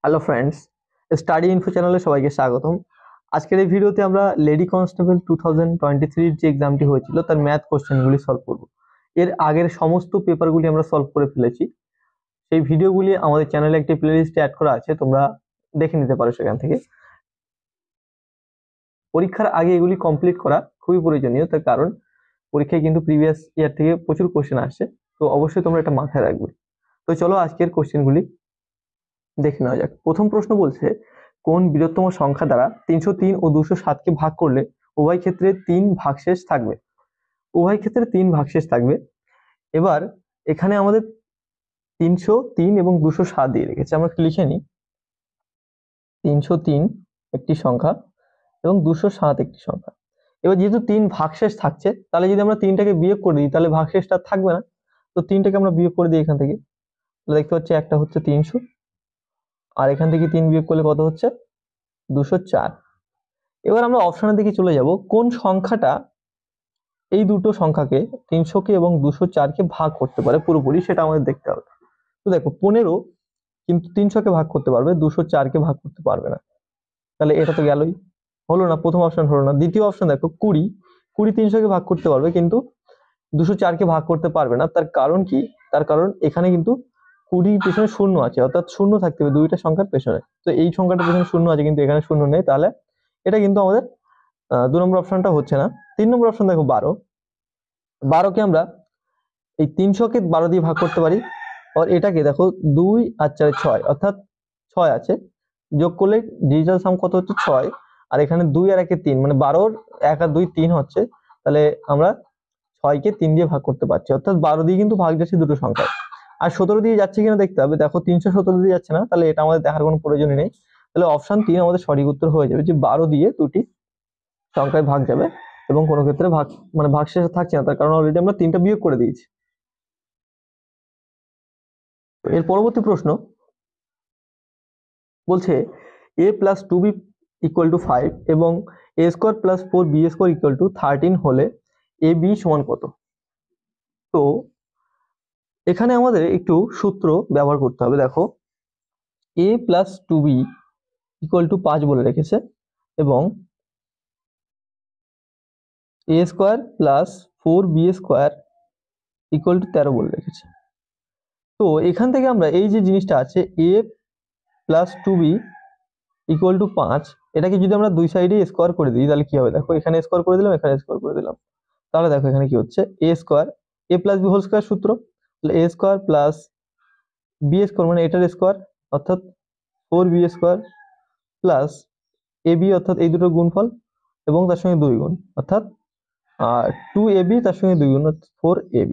Hello friends, study info চ্যানেলে সবাইকে স্বাগতম। আজকের এই ভিডিওতে আমরা লেডি কনস্টেবল 2023 যে এক্সামটি হয়েছিল তার ম্যাথ কোশ্চেনগুলি সলভ করব। এর আগের সমস্ত পেপারগুলি আমরা সলভ করে ফেলেছি। সেই ভিডিওগুলি আমাদের চ্যানেলে একটি প্লেলিস্টে অ্যাড করা আছে, তোমরা দেখে নিতে পারো সেখান থেকে। পরীক্ষার আগে এগুলি কমপ্লিট করা খুবই প্রয়োজনীয়, তার কারণ পরীক্ষায় কিন্তু প্রিভিয়াস ইয়ার থেকে প্রচুর কোশ্চেন আসছে, তো অবশ্যই তোমরা এটা মাথায় রাখবে। তো চলো আজকের কোশ্চেনগুলি দেখে নেওয়া যাক। প্রথম প্রশ্ন বলছে, কোন বৃহত্তম সংখ্যা দ্বারা 303 ও 207কে ভাগ করলে উভয় ক্ষেত্রে 3 ভাগশেষ থাকবে? উভয় ক্ষেত্রে 3 ভাগশেষ থাকবে। এবার এখানে আমাদের 303 এবং 207 দিয়ে রেখেছে, আমরা লিখে নিই। 303 একটি সংখ্যা এবং 207 একটি সংখ্যা। এবার যেহেতু 3 ভাগশেষ থাকছে, তাহলে যদি আমরা 3টাকে বিয়োগ করে দিই তাহলে ভাগশেষটা থাকবে না। তো 3টাকে আমরা বিয়োগ করে দিই এখান থেকে, দেখতে পাচ্ছি একটা হচ্ছে 300, আর এখান থেকে 3 বিয়োগ করলে কত হচ্ছে? 204। এবার আমরা অপশনের দিকে চলে যাব, কোন সংখ্যাটা এই দুটো সংখ্যাকে 300কে এবং 204কে ভাগ করতে পারে পুরোপুরি, সেটা আমাদের দেখতে হবে। তো দেখো 15 কিন্তু 300কে ভাগ করতে পারবে, 204কে ভাগ করতে পারবে না। তাহলে এটা তো গেলই, হলো না, প্রথম অপশন হলো না। দ্বিতীয় অপশন দেখো 20 300কে ভাগ করতে পারবে কিন্তু 204কে ভাগ করতে পারবে না। তার কারণ কি? তার কারণ এখানে কিন্তু 20 পেছনে শূন্য আছে, অর্থাৎ শূন্য থাকতে হবে দুইটা সংখ্যার পেছনে। তো এই সংখ্যাটার পেছনে শূন্য আছে কিন্তু এখানে শূন্য নেই, তাহলে এটা কিন্তু আমাদের 2 নম্বর অপশনটা হচ্ছে না। 3 নম্বর অপশন দেখো 12। 12কে আমরা এই 300কে 12 দিয়ে ভাগ করতে পারি, আর এটাকে দেখো 2 আর 4 6, অর্থাৎ 6 আছে, যোগ করলে ডিজিটাল সাম কত হচ্ছে 6। আর এখানে 2 আর 1 3, মানে 12 1 আর 2 3 হচ্ছে, তাহলে আমরা 6কে 3 দিয়ে ভাগ করতে পারছি, অর্থাৎ 12 দিয়ে কিন্তু ভাগ যাচ্ছে দুটো সংখ্যায়। আর 17 দিয়ে যাচ্ছে কিনা দেখতে হবে, দেখো 317 দিয়ে যাচ্ছে না, তাহলে এটা আমাদের দেখার কোনো প্রয়োজনই নেই। তাহলে অপশন 3 আমাদের সঠিক উত্তর হয়ে যাবে, যে 12 দিয়ে দুটি সংখ্যায় ভাগ যাবে এবং কোনো ক্ষেত্রে ভাগ মানে ভাগশেষ থাকছে না, তার কারণ অলরেডি আমরা 3টা বিয়োগ করে দিয়েছি। এর পরবর্তী প্রশ্ন বলছে, a plus 2b equal to 5 এবং a square plus 4b square equal to 13 হলে a b সমান কত? তো এখানে আমাদের একটু সূত্র ব্যবহার করতে হবে। দেখো a plus 2b equal to 5 বলে রেখেছে এবং a square plus 4b square equal to 13 বলে রেখেছে। তো এখান থেকে আমরা এই যে জিনিসটা আছে a plus 2b equal to 5, এটাকে যদি আমরা দুই সাইডে স্কোয়ার করে দিই তাহলে কি হবে? দেখো এখানে স্কোয়ার করে দিলাম, এখানে স্কোয়ার করে দিলাম, তাহলে দেখো এখানে কি হচ্ছে, a square a plus b whole square সূত্র, তাহলে a square plus b square মানে এটার স্কোয়ার অর্থাৎ 4b স্কোয়ার প্লাস ab অর্থাৎ এই দুটোর গুণফল এবং তার সঙ্গে 2 গুণ, অর্থাৎ 2ab তার সঙ্গে 2 গুণ 4ab।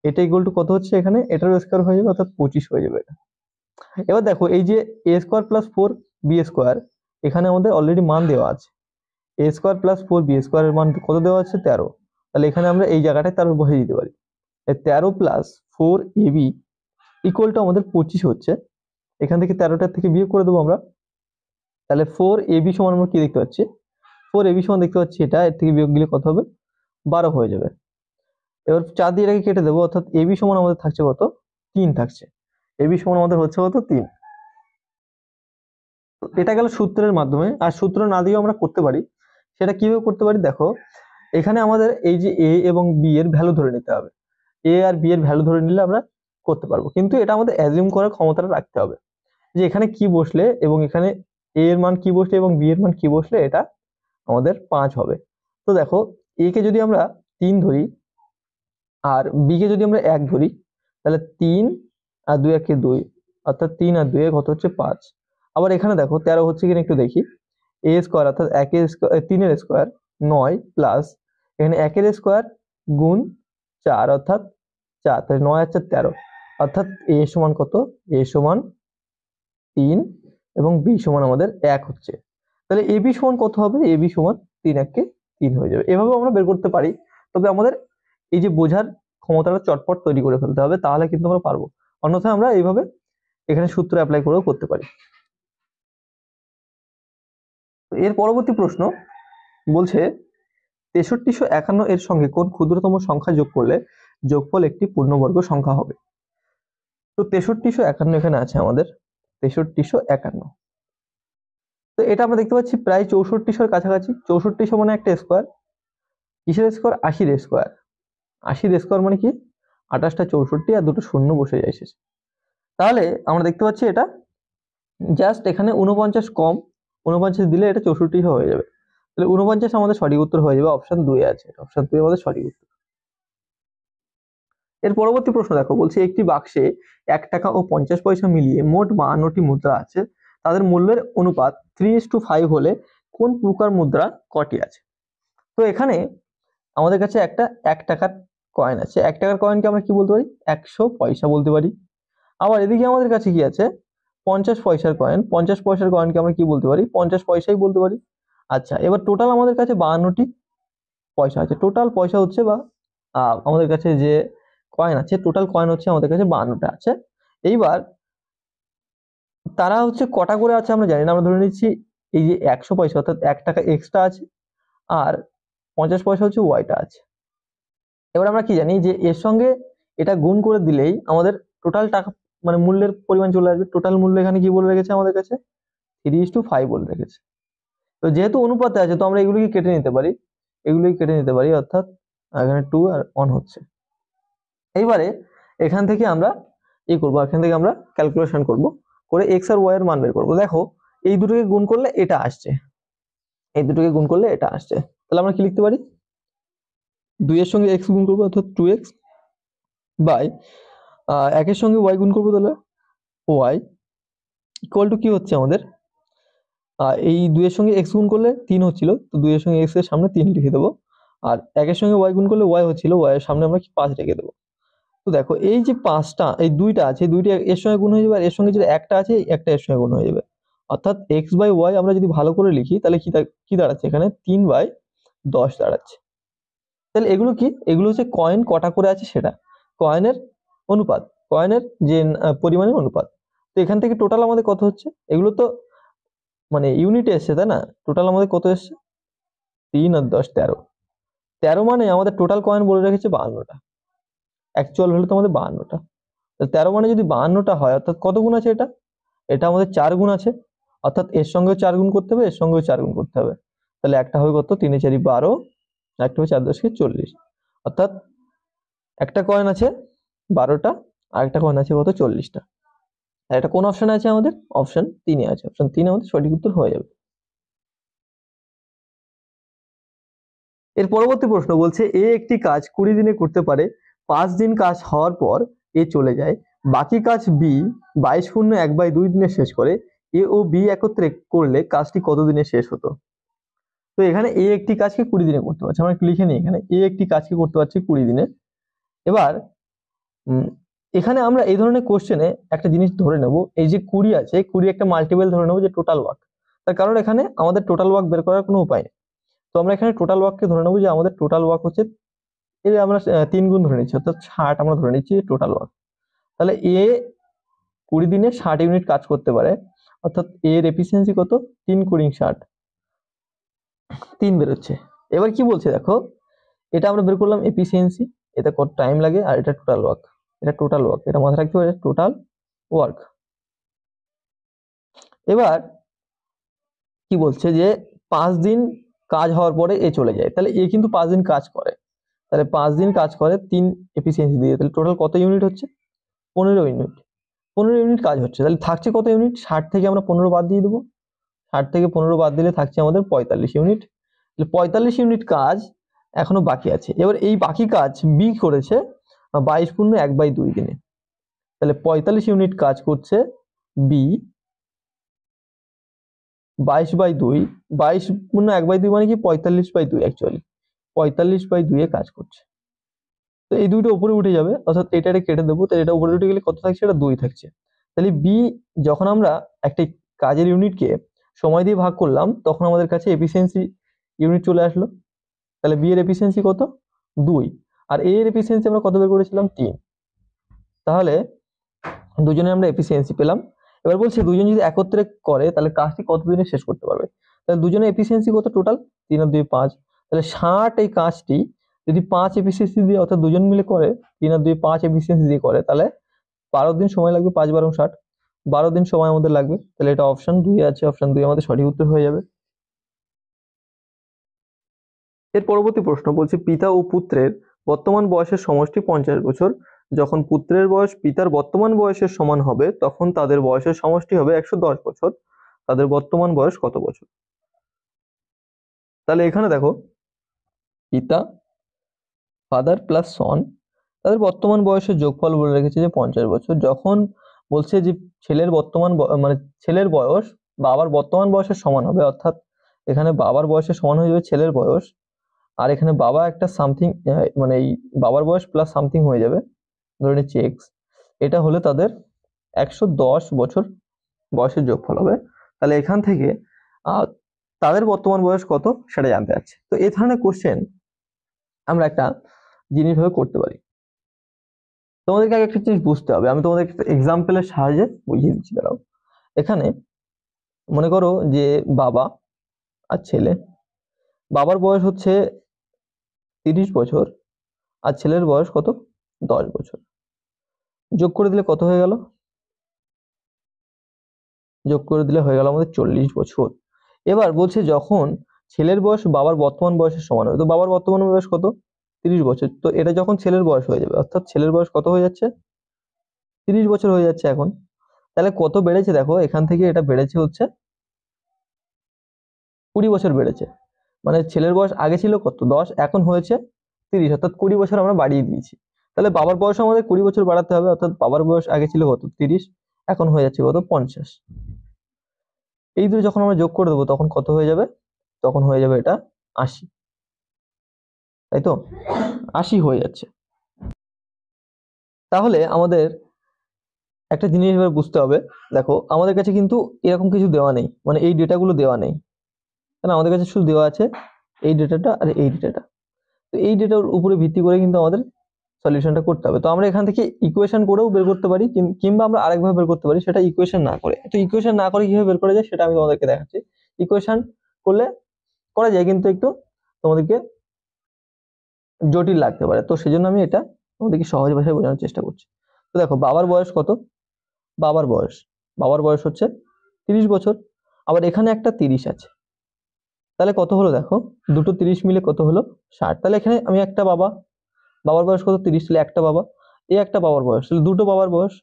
এটা ইকুয়াল টু কত হচ্ছে? এখানে এটার স্কোয়ার হয়ে যাবে, অর্থাৎ 25 হয়ে যাবে এটা। এবার দেখো এই যে a square plus 4b square, এখানে আমাদের অলরেডি মান দেওয়া আছে। a square plus 4b square এর মান কত দেওয়া আছে? 13। তাহলে এখানে আমরা এই জায়গাটায় 13 বসিয়ে দিতে পারি। 13 প্লাস 4ab ইকুয়াল টু আমাদের 25 হচ্ছে। এখান থেকে 13টার থেকে বিয়োগ করে দেবো আমরা, তাহলে 4ab সমান আমরা কি দেখতে পাচ্ছি? 4ab সমান দেখতে পাচ্ছি এটা, এর থেকে বিয়োগ দিলে কত হবে? 12 হয়ে যাবে। এবার 4 দিয়ে এটাকে কেটে দেবো, অর্থাৎ ab সমান আমাদের থাকছে কত? 3 থাকছে। ab সমান আমাদের হচ্ছে কত? 3। এটা গেল সূত্রের মাধ্যমে, আর সূত্র না দিয়েও আমরা করতে পারি। সেটা কিভাবে করতে পারি? দেখো এখানে আমাদের এই যে a এবং b এর ভ্যালু ধরে নিতে হবে। a আর b এর ভ্যালু ধরে নিলে আমরা করতে পারবো, কিন্তু এটা আমাদের অ্যাজিউম করার ক্ষমতাটা রাখতে হবে যে এখানে কি বসলে এবং এখানে a এর মান কি বসলে এবং b এর মান কি বসলে এটা আমাদের 5 হবে। তো দেখো a কে যদি আমরা 3 ধরি আর b কে যদি আমরা 1 ধরি, তাহলে 3 আর 2 একে 2, অর্থাৎ 3 আর 2 এ কত হচ্ছে? 5। আবার এখানে দেখো 13 হচ্ছে কিনা একটু দেখি। a স্কোয়ার অর্থাৎ 1 এর স্কোয়ার 3 এর স্কোয়ার 9 প্লাস এখানে 1 এর স্কোয়ার গুণ 4 অর্থাৎ 4, তাহলে 9 আর 4 13, অর্থাৎ a সমান কত? a সমান 3 এবং b সমান আমাদের 1 হচ্ছে। তাহলে ab সমান কত হবে? ab সমান 3 1 3 হয়ে যাবে। এভাবে আমরা বের করতে পারি, তবে আমাদের এই যে বোঝার ক্ষমতাটা চটপট তৈরি করে ফেলতে হবে, তাহলে কিন্তু আমরা পারবো। অন্যথায় আমরা এইভাবে এখানে সূত্র অ্যাপ্লাই করেও করতে পারি। এর পরবর্তী প্রশ্ন বলছে, 6351 এর সঙ্গে কোন ক্ষুদ্রতম সংখ্যা যোগ করলে যোগফল একটি পূর্ণবর্গ সংখ্যা হবে? তো 6351 এখানে আছে আমাদের, 6351। তো এটা আমরা দেখতে পাচ্ছি প্রায় 6400 কাছাকাছি। 6400 মানে একটা স্কোয়ার, কিসের স্কোয়ার? 80 স্কোয়ার। 80 স্কোয়ার মানে কি? 28টা 64 আর দুটো শূন্য বসে যায় শেষে। তাহলে আমরা দেখতে পাচ্ছি এটা জাস্ট এখানে 49 কম, 49 দিলে এটা 64 হয়ে যাবে। তাহলে 49 আমাদের সঠিক উত্তর হয়ে যাবে, অপশন 2 আছে, অপশন 2 আমাদের সঠিক উত্তর। এর পরবর্তী প্রশ্ন দেখো, বলছে একটি বাক্সে 1 টাকা ও 50 পয়সা মিলিয়ে মোট 52টি মুদ্রা আছে, তাদের মূল্যের অনুপাত 3:5 হলে কোন প্রকার মুদ্রা কটি আছে? তো এখানে আমাদের কাছে একটা 1 টাকার কয়েন আছে। 1 টাকার কয়েনকে আমরা কি বলতে পারি? 100 পয়সা বলতে পারি। আবার এদিকে আমাদের কাছে কি আছে? 50 পয়সার কয়েন। 50 পয়সার কয়েনকে আমরা কি বলতে পারি? 50 পয়সাই বলতে পারি। আচ্ছা, এবার টোটাল আমাদের কাছে 52টি পয়সা আছে। টোটাল পয়সা হচ্ছে বা আমাদের কাছে যে কয়েন আছে, টোটাল কয়েন হচ্ছে আমাদের কাছে 52টা আছে। এইবার তারা হচ্ছে কটা করে আছে আমরা জানি না, আমরা ধরে নিচ্ছি এই যে 100 পয়সা অর্থাৎ 1 টাকা এক্সট্রা আছে, আর 50 পয়সা হচ্ছে ওয়াইটা আছে। এবার আমরা কি জানি যে এর সঙ্গে এটা গুণ করে দিলেই আমাদের টোটাল টাকা মানে মূল্যের পরিমাণ চলে আসবে। টোটাল মূল্য এখানে কি বলে রেখেছে আমাদের কাছে? 3:5 বলে রেখেছে। তো যেহেতু অনুপাতে আছে তো আমরা এগুলোকে কেটে নিতে পারি, এগুলোকে কেটে নিতে পারি, অর্থাৎ এখানে 2 আর 1 হচ্ছে। এইবারে এখান থেকে আমরা করব, এখান থেকে আমরা ক্যালকুলেশন করব, করে x আর y এর মান বের করব। দেখো এই দুটোকে গুণ করলে এটা আসছে, এই দুটোকে গুণ করলে এটা আসছে। তাহলে আমরা কি লিখতে পারি? 2 এর সঙ্গে x গুণ করব অর্থাৎ 2x বাই 1 এর সঙ্গে y গুণ করব, তাহলে y ইকুয়াল টু কি হচ্ছে আমাদের? এই 2 এর সঙ্গে x গুণ করলে 3 হচ্ছিল, তো 2 এর সঙ্গে x এর সামনে 3 লিখে দেবো। আর 1 এর সঙ্গে y গুণ করলে y হচ্ছিল, y এর সামনে আমরা 5 রেখে দেবো। তো দেখো এই যে 5টা, এই 2টা আছে, 2টা এর সঙ্গে গুণ হয়ে যাবে, আর এর সঙ্গে যে একটা আছে একটা এর সঙ্গে গুণ হয়ে যাবে। অর্থাৎ x বাই y আমরা যদি ভালো করে লিখি তাহলে কি দাঁড়াচ্ছে? এখানে 3/10 দাঁড়াচ্ছে। তাহলে এগুলো কি? এগুলো হচ্ছে কয়েন কটা করে আছে সেটা, কয়েনের অনুপাত, কয়েনের যে পরিমাণের অনুপাত। তো এখান থেকে টোটাল আমাদের কত হচ্ছে? এগুলো তো মানে ইউনিটে এসছে তাই না? টোটাল আমাদের কত এসছে? 3 আর 10 13। 13 মানে আমাদের টোটাল কয়েন বলে রেখেছে 52টা, অ্যাকচুয়াল ভ্যালু তো আমাদের 52টা। 13 মানে যদি 52টা হয় অর্থাৎ কত গুণ আছে এটা? এটা আমাদের 4 গুণ আছে, অর্থাৎ এর সঙ্গেও 4 গুণ করতে হবে, এর সঙ্গেও 4 গুণ করতে হবে। তাহলে একটা হবে কত? 3 4 12, একটা হবে 4 10 40। অর্থাৎ একটা কয়েন আছে 12টা, আর একটা কয়েন আছে কত? 40টা। আর এটা কোন অপশনে আছে আমাদের? অপশন 3 এ আছে। অপশন 3 আমাদের সঠিক উত্তর হয়ে যাবে। এর পরবর্তী প্রশ্ন বলছে এ একটি কাজ 20 দিনে করতে পারে, 5 দিন কাজ হওয়ার পর এ চলে যায়, বাকি কাজ বি 22 × 1/2 দিনে শেষ করে, এ ও বি একত্রে করলে কাজটি কত দিনে শেষ হতো? তো এখানে এ একটি কাজকে 20 দিনে করতে পারছে, আমরা একটু লিখে নিই, এখানে এ একটি কাজকে করতে পারছে 20 দিনে। এবার এখানে আমরা এই ধরনের কোশ্চেনে একটা জিনিস ধরে নেব, এই যে 20 আছে, 20 একটা মাল্টিপল ধরে নেব যে টোটাল ওয়ার্ক, তার কারণ এখানে আমাদের টোটাল ওয়ার্ক বের করার কোনো উপায় নেই। তো আমরা এখানে টোটাল ওয়ার্ককে ধরে নেব যে আমাদের টোটাল ওয়ার্ক হচ্ছে, এই আমরা 3 গুণ ধরে নিচ্ছি, অর্থাৎ 60 আমরা ধরে নিচ্ছি টোটাল ওয়ার্ক। তাহলে এ 20 দিনে 60 ইউনিট কাজ করতে পারে, অর্থাৎ এর এফিসিয়েন্সি কত? 3 × 60, 3 বেরোচ্ছে। এবার কি বলছে দেখো, এটা আমরা বের করলাম এফিসিয়েন্সি, এটা কত টাইম লাগে, আর এটা টোটাল ওয়ার্ক, এটা টোটাল ওয়ার্ক, এটা মাথায় রাখতে হবে, টোটাল ওয়ার্ক। এবার কি বলছে যে 5 দিন কাজ হওয়ার পরে এ চলে যায়, তাহলে এ কিন্তু 5 দিন কাজ করে, তাহলে 5 দিন কাজ করে 3 এফিসিয়েন্সি দিয়ে, তাহলে টোটাল কত ইউনিট হচ্ছে? 15 ইউনিট। 15 ইউনিট কাজ হচ্ছে, তাহলে থাকছে কত ইউনিট? 60 থেকে আমরা 15 বাদ দিয়ে দেবো, 60 থেকে 15 বাদ দিলে থাকছে আমাদের 45 ইউনিট। 45 ইউনিট কাজ এখনো বাকি আছে। এবার এই বাকি কাজ বি করেছে 22 × 1/2 দিনে, তাহলে 45 ইউনিট কাজ করছে বি 22/2, 22 × 1/2 মানে কি? 45/2, অ্যাকচুয়ালি 45/2 এ কাজ করছে। তো এই দুইটা উপরে উঠে যাবে, অর্থাৎ এটা কেটে দেবো, তো এটা উপরে উঠে গেলে কত থাকছে? এটা 2 থাকছে। তাহলে বি যখন আমরা একটা কাজের ইউনিটকে সময় দিয়ে ভাগ করলাম তখন আমাদের কাছে এফিসিয়েন্সি ইউনিট চলে আসলো। তাহলে বি এর এফিসিয়েন্সি কত? 2, আর এ এর এফিসিয়েন্সি আমরা কত বের করেছিলাম? 3। তাহলে দুজনে আমরা এফিসিয়েন্সি পেলাম। এবার বলছে দুজন যদি একত্রে করে তাহলে কাজটি কত দিনে শেষ করতে পারবে? তাহলে দুজনে এফিসিয়েন্সি কত টোটাল? 3 আর 2 5, তাহলে 60 এই কাজটি যদি 5 এফিসিয়েন্সি দিয়ে অর্থাৎ দুজন মিলে করে, 3 আর 2 5 এফিসিয়েন্সি দিয়ে করে, তাহলে 12 দিন সময় লাগবে, 5 × 12 = 60। 12 দিন সময় আমাদের লাগবে। তাহলে এটা অপশন 2 আছে, অপশন 2 আমাদের সঠিক উত্তর হয়ে যাবে। এর পরবর্তী প্রশ্ন বলছে পিতা ও পুত্রের বর্তমান বয়সের সমষ্টি 50 বছর। যখন পুত্রের বয়স পিতার বর্তমান বয়সের সমান হবে তখন তাদের বয়সের সমষ্টি হবে 110 বছর। তাদের বর্তমান বয়স কত বছর? তাহলে এখানে দেখো, পিতা ফাদার প্লাস সন, তাদের বর্তমান বয়সের যোগফল বলে রেখেছে যে 50 বছর। যখন বলছে যে ছেলের বর্তমান মানে ছেলের বয়স বাবার বর্তমান বয়সের সমান হবে, অর্থাৎ এখানে বাবার বয়সের সমান হয়ে যাবে ছেলের বয়স, আর এখানে বাবা একটা সামথিং, মানে এই বাবার বয়স প্লাস সামথিং হয়ে যাবে, ধরে নিচ্ছি এক্স। এটা হলে তাদের 110 বছর বয়সের যোগফল হবে। তাহলে এখান থেকে আহ, তাদের বর্তমান বয়স কত সেটা জানতে চাচ্ছে। তো এই ধরনের কোশ্চেন আমরা একটা জিনিস ভাবে করতে পারি। তোমাদেরকে আগে একটা জিনিস বুঝতে হবে, আমি তোমাদের একটা এক্সাম্পলের সাহায্যে বুঝিয়ে দিচ্ছি। দাঁড়াও, এখানে মনে করো যে বাবা আর ছেলে, বাবার বয়স হচ্ছে 30 বছর আর ছেলের বয়স কত, 10 বছর। যোগ করে দিলে কত হয়ে গেল? যোগ করে দিলে হয়ে গেল আমাদের 40 বছর। এবার বলছে যখন ছেলের বয়স বাবার বর্তমান বয়সের সমান হবে, তো বাবার বর্তমান বয়স কত, 30 বছর। তো এটা যখন ছেলের বয়স হয়ে যাবে, অর্থাৎ ছেলের বয়স কত হয়ে যাচ্ছে, 30 বছর হয়ে যাচ্ছে এখন। তাহলে কত বেড়েছে দেখো, এখান থেকে এটা বেড়েছে হচ্ছে 20 বছর বেড়েছে। মানে ছেলের বয়স আগে ছিল কত, 10, এখন হয়েছে 30, অর্থাৎ 20 বছর আমরা বাড়িয়ে দিয়েছি। তাহলে বাবার বয়স আমাদের 20 বছর বাড়াতে হবে, অর্থাৎ বাবার বয়স আগে ছিল কত, 30, এখন হয়ে যাচ্ছে কত, 50। এই দুটো যখন আমরা যোগ করে দেবো তখন কত হয়ে যাবে, তখন হয়ে যাবে এটা 80, তাই তো, 80 হয়ে যাচ্ছে। তাহলে আমাদের একটা জিনিস এবার বুঝতে হবে, দেখো আমাদের কাছে কিন্তু এরকম কিছু দেওয়া নেই, মানে এই ডেটাগুলো দেওয়া নেই, কারণ আমাদের কাছে শুধু দেওয়া আছে এই ডেটাটা আর এই ডেটাটা। তো এই ডেটার উপরে ভিত্তি করে কিন্তু আমাদের সলিউশনটা করতে হবে। তো আমরা এখান থেকে ইকুয়েশন করেও বের করতে পারি, কিংবা আমরা আরেকভাবে বের করতে পারি, সেটা ইকুয়েশন না করে। তো ইকুয়েশন না করে কিভাবে বের করা যায় সেটা আমি তোমাদেরকে দেখাচ্ছি। ইকুয়েশন করলে করা যায়, কিন্তু একটু তোমাদেরকে জটিল লাগতে পারে, তো সেজন্য আমি এটা তোমাদেরকে সহজ ভাষায় বোঝানোর চেষ্টা করছি। তো দেখো বাবার বয়স কত, বাবার বয়স বাবার বয়স হচ্ছে 30 বছর, আবার এখানে একটা 30 আছে, তাহলে কত হলো দেখো, দুটো 30 মিলে কত হলো, 60। তাহলে এখানে আমি একটা বাবা, বাবার বয়স কত, 30, তাহলে একটা বাবা, এই একটা বাবার বয়স, তাহলে দুটো বাবার বয়স,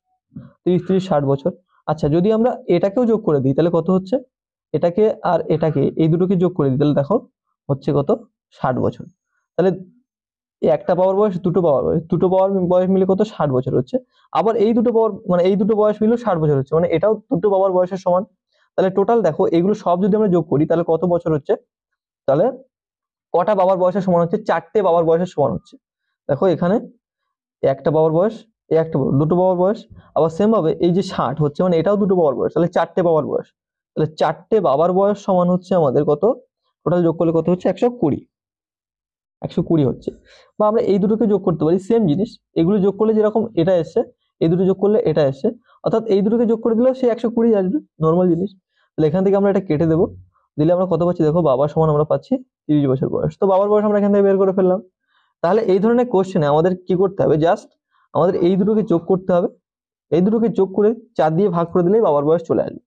30 30 60 বছর। আচ্ছা যদি আমরা এটাকেও যোগ করে দিই তাহলে কত হচ্ছে, এটাকে আর এটাকে এই দুটোকে যোগ করে দিই তাহলে দেখো হচ্ছে কত, 60 বছর। তাহলে এই একটা বাবার বয়স, দুটো বাবার বয়স, দুটো বাবার বয়স মিলে কত, 60 বছর হচ্ছে। আবার এই দুটো বাবার মানে এই দুটো বয়স মিলে 60 বছর হচ্ছে, মানে এটাও দুটো বাবার বয়সের সমান। তাহলে টোটাল দেখো এগুলো সব যদি আমরা যোগ করি তাহলে কত বছর হচ্ছে, তাহলে কটা বাবার বয়সের সমান হচ্ছে, 4টে বাবার বয়সের সমান হচ্ছে। দেখো এখানে একটা বাবার বয়স, এই একটা দুটো বাবার বয়স, আবার সেম ভাবে এই যে 60 হচ্ছে মানে এটাও দুটো বাবার বয়স, তাহলে 4টে বাবার বয়স। তাহলে 4টে বাবার বয়স সমান হচ্ছে আমাদের কত, টোটাল যোগ করলে কত হচ্ছে, 120, 120 হচ্ছে। বা আমরা এই দুটোকে যোগ করতে পারি, সেম জিনিস, এগুলো যোগ করলে যেরকম এটা এসছে, এই দুটো যোগ করলে এটা এসছে, অর্থাৎ এই দুটোকে যোগ করে দিলেও সেই 120 আসবে, নর্মাল জিনিস। তাহলে এখান থেকে আমরা এটা কেটে দেবো, দিলে আমরা কত পাচ্ছি দেখো, বাবার সমান আমরা পাচ্ছি 30 বছর বয়স। তো বাবার বয়স আমরা এখান থেকে বের করে ফেললাম। তাহলে এই ধরনের কোশ্চেনে আমাদের কি করতে হবে, জাস্ট আমাদের এই দুটোকে যোগ করতে হবে, এই দুটোকে যোগ করে 4 দিয়ে ভাগ করে দিলেই বাবার বয়স চলে আসবে।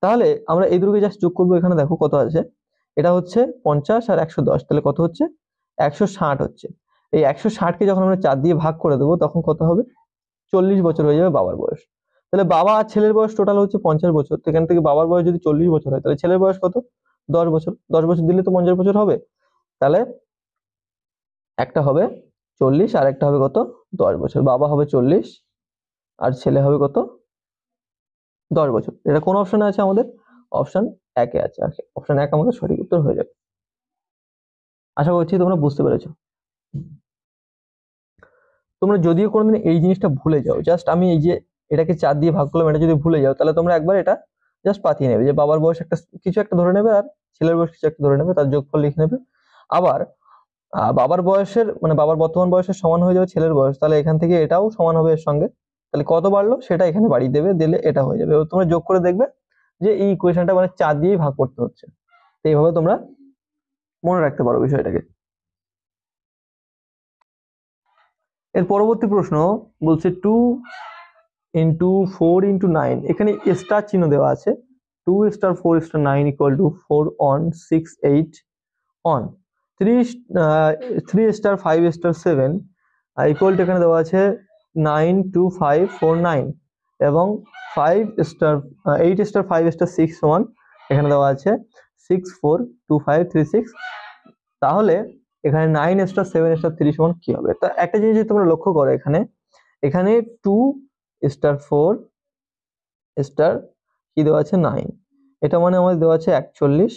তাহলে আমরা এই দুটোকে জাস্ট যোগ করবো, এখানে দেখো কত আছে, এটা হচ্ছে 50 আর 110, তাহলে কত হচ্ছে, 160 হচ্ছে। এই 160কে যখন আমরা 4 দিয়ে ভাগ করে দেবো তখন কত হবে, 40 বছর হয়ে যাবে বাবার বয়স। তাহলে বাবা আর ছেলের বয়স টোটাল হচ্ছে 50 বছর, তো এখান থেকে বাবার বয়স যদি 40 বছর হয় তাহলে ছেলের বয়স কত, 10 বছর, 10 বছর দিলে তো 50 বছর হবে। তাহলে একটা হবে 40 আর একটা হবে কত, 10 বছর। বাবা হবে 40 আর ছেলে হবে কত, 10 বছর। এটা কোন অপশনে আছে আমাদের, অপশন একে আছে, অপশন 1 আমাদের সঠিক উত্তর হয়ে যাবে। আশা করছি তোমরা বুঝতে পেরেছো। তোমরা যদিও কোনোদিন এই জিনিসটা ভুলে যাও, জাস্ট আমি এই যে এটাকে 4 দিয়ে ভাগ করলাম, এটা যদি ভুলে যাও তাহলে তোমরা একবার এটা জাস্ট পাঠিয়ে নেবে, যে বাবার বয়স একটা কিছু একটা ধরে নেবে আর ছেলের বয়স কিছু একটা ধরে নেবে, তার যোগফল লিখে নেবে। আবার বাবার বয়সের মানে বাবার বর্তমান বয়সের সমান হয়ে যাবে ছেলের বয়স, তাহলে এখান থেকে এটাও সমান হবে এর সঙ্গে, তাহলে কত বাড়লো সেটা এখানে বাড়িয়ে দেবে, দিলে এটা হয়ে যাবে। এবার তোমরা যোগ করে দেখবে যে এই ইকুয়েশনটা মানে 4 দিয়েই ভাগ করতে হচ্ছে। তো এইভাবে তোমরা মনে রাখতে পারো বিষয়টাকে। এর পরবর্তী প্রশ্ন বলছে 2 ইন্টু 4 × 9, এখানে স্টার চিহ্ন দেওয়া আছে, 2 * 4 * 9 = 4 on 6 8 on 3 * 5 * 7 ইকুয়াল টু এখানে দেওয়া আছে 9 2 5 4 9 এবং 8 * 5 * 6 সমান এখানে দেওয়া আছে 6 4 2 5 3 6। তাহলে এখানে 9 * 7 * 3 সমান কি হবে? তো একটা জিনিস যদি তোমরা লক্ষ্য করো, এখানে 2 * 4 * কি দেওয়া আছে 9, এটা মানে আমাদের দেওয়া আছে 41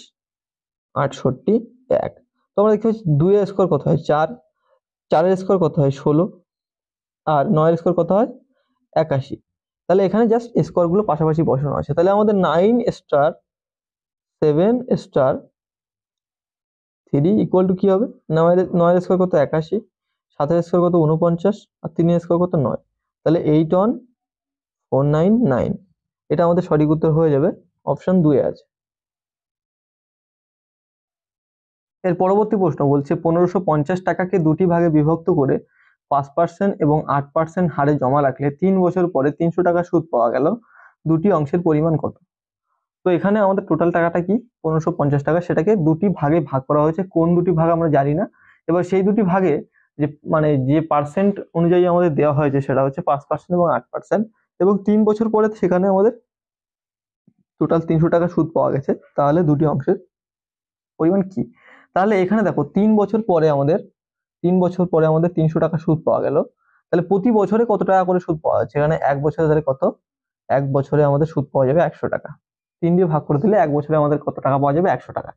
68 1। তোমরা দেখতে পাচ্ছ 2 এর স্কোয়ার কত হয় 4, 4 এর স্কোয়ার কত হয় 16 আর 9 এর স্কোয়ার কত হয় 81। তাহলে এখানে জাস্ট স্কোয়ার গুলো পাশাপাশি বসানো আছে। তাহলে আমাদের 9 * 7 * 3 ইকুয়াল টু কি হবে? 9 এর স্কোয়ার কত 81, 7 এর স্কোয়ার কত 49 আর 3 এর স্কোয়ার কত 9। তাহলে 8 on 499, এটা আমাদের সঠিক উত্তর হয়ে যাবে, অপশন 2 এ আছে। এর পরবর্তী প্রশ্ন বলছে 1550 টাকাকে দুটি ভাগে বিভক্ত করে 5% এবং 8% হারে জমা রাখলে 3 বছর পরে 300 টাকা সুদ পাওয়া গেল, দুটি অংশের পরিমাণ কত? তো এখানে আমাদের টোটাল টাকাটা কি 1550 টাকা, সেটাকে দুটি ভাগে ভাগ করা হয়েছে। কোন দুটি ভাগ আমরা জানি না। এবার সেই দুটি ভাগে যে মানে যে পার্সেন্ট অনুযায়ী আমাদের দেওয়া হয়েছে সেটা হচ্ছে 5% এবং 8%, এবং 3 বছর পরে সেখানে আমাদের টোটাল 300 টাকা সুদ পাওয়া গেছে। তাহলে দুটি অংশের পরিমাণ কি? তাহলে এখানে দেখো 3 বছর পরে আমাদের 300 টাকা সুদ পাওয়া গেল। তাহলে প্রতি বছরে কত টাকা করে সুদ পাওয়া যাচ্ছে? এখানে এক বছরে ধরে কত, এক বছরে আমাদের সুদ পাওয়া যাবে 100 টাকা। 3 দিয়ে ভাগ করে দিলে এক বছরে আমাদের কত টাকা পাওয়া যাবে? 100 টাকা।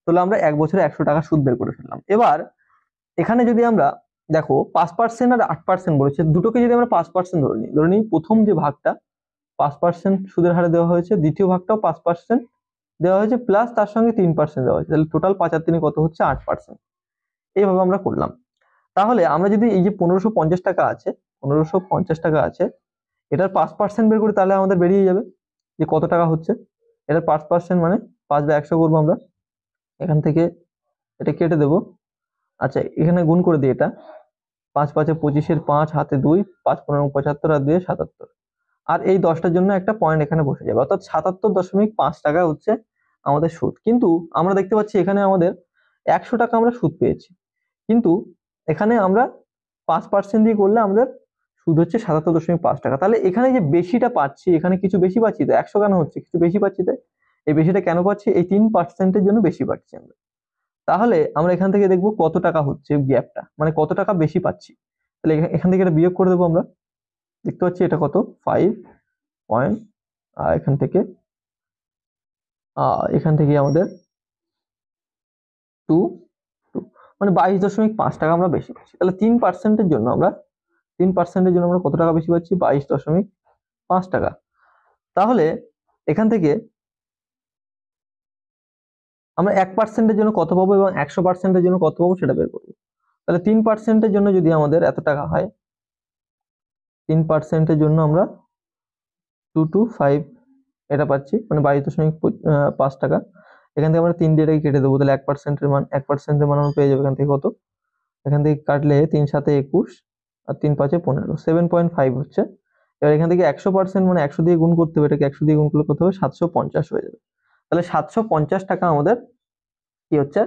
তাহলে আমরা এক বছরে 100 টাকা সুদ বের করে ফেললাম। এবার এখানে যদি আমরা দেখো 5% আর 8% বলেছে, দুটোকে যদি আমরা 5% ধরে নিই, প্রথম যে ভাগটা 5% সুদের হারে দেওয়া হয়েছে, দ্বিতীয় ভাগটাও 5% দেওয়া হয়েছে, প্লাস তার সঙ্গে 3% দেওয়া হয়েছে। তাহলে টোটাল 5 আর 3 কত হচ্ছে? 8%। এইভাবে আমরা করলাম। তাহলে আমরা যদি এই যে 1550 টাকা আছে, 1550 টাকা আছে, এটার 5% বের করি, তাহলে আমাদের বেরিয়ে যাবে যে কত টাকা হচ্ছে। এটার 5% মানে 5/100 করবো আমরা, এখান থেকে এটা কেটে দেবো। আচ্ছা, এখানে গুণ করে দিই, এটা 5 5 25 এর 5 হাতে 2, 5 15 75 আর 2 77, আর এই 10টার জন্য একটা পয়েন্ট এখানে বসে যাবে, অর্থাৎ 77.5 টাকা হচ্ছে আমাদের সুদ। কিন্তু আমরা দেখতে পাচ্ছি এখানে আমাদের 100 টাকা আমরা সুদ পেয়েছি, কিন্তু এখানে আমরা 5% দিয়ে করলে আমাদের সুদ হচ্ছে 77.5 টাকা। তাহলে এখানে যে বেশিটা পাচ্ছি, এখানে কিছু বেশি পাচ্ছি, তো 100 কেন হচ্ছে? কিছু বেশি পাচ্ছি, তাই এই বেশিটা কেন পাচ্ছি? এই 3% জন্য বেশি পাচ্ছি আমরা। তাহলে আমরা এখান থেকে দেখবো কত টাকা হচ্ছে গ্যাপটা, মানে কত টাকা বেশি পাচ্ছি। তাহলে এখান থেকে এটা বিয়োগ করে দেবো আমরা। দেখতে পাচ্ছি এটা কত 5 পয়েন্ট, আর এখান থেকে আমাদের 2 মানে 22.5 টাকা আমরা বেশি পাচ্ছি। তাহলে 3%-এর জন্য আমরা 3%-এর জন্য আমরা কত টাকা বেশি পাচ্ছি? 22.5 টাকা। তাহলে এখান থেকে আমরা 1%-এর জন্য কত পাবো এবং 100%-এর জন্য কত পাবো সেটা বের করবো। তাহলে 3%-এর জন্য যদি আমাদের এত টাকা হয়, 3%-এর জন্য আমরা 225 এটা পাচ্ছি, মানে 22.5 টাকা। এখান থেকে আমরা 3 দিয়ে এটাকে কেটে দেবো, তাহলে 1%-এর মান আমরা পেয়ে যাবো এখান থেকে কত? এখান থেকে কাটলে 3 7 21 আর 3 5 15, 7.5 হচ্ছে। এবার এখান থেকে 100% মানে 100 দিয়ে গুণ করতে হবে, এটাকে 100 দিয়ে গুণ করলে কত হবে? 750 হয়ে যাবে। তাহলে 750 টাকা আমাদের কি হচ্ছে?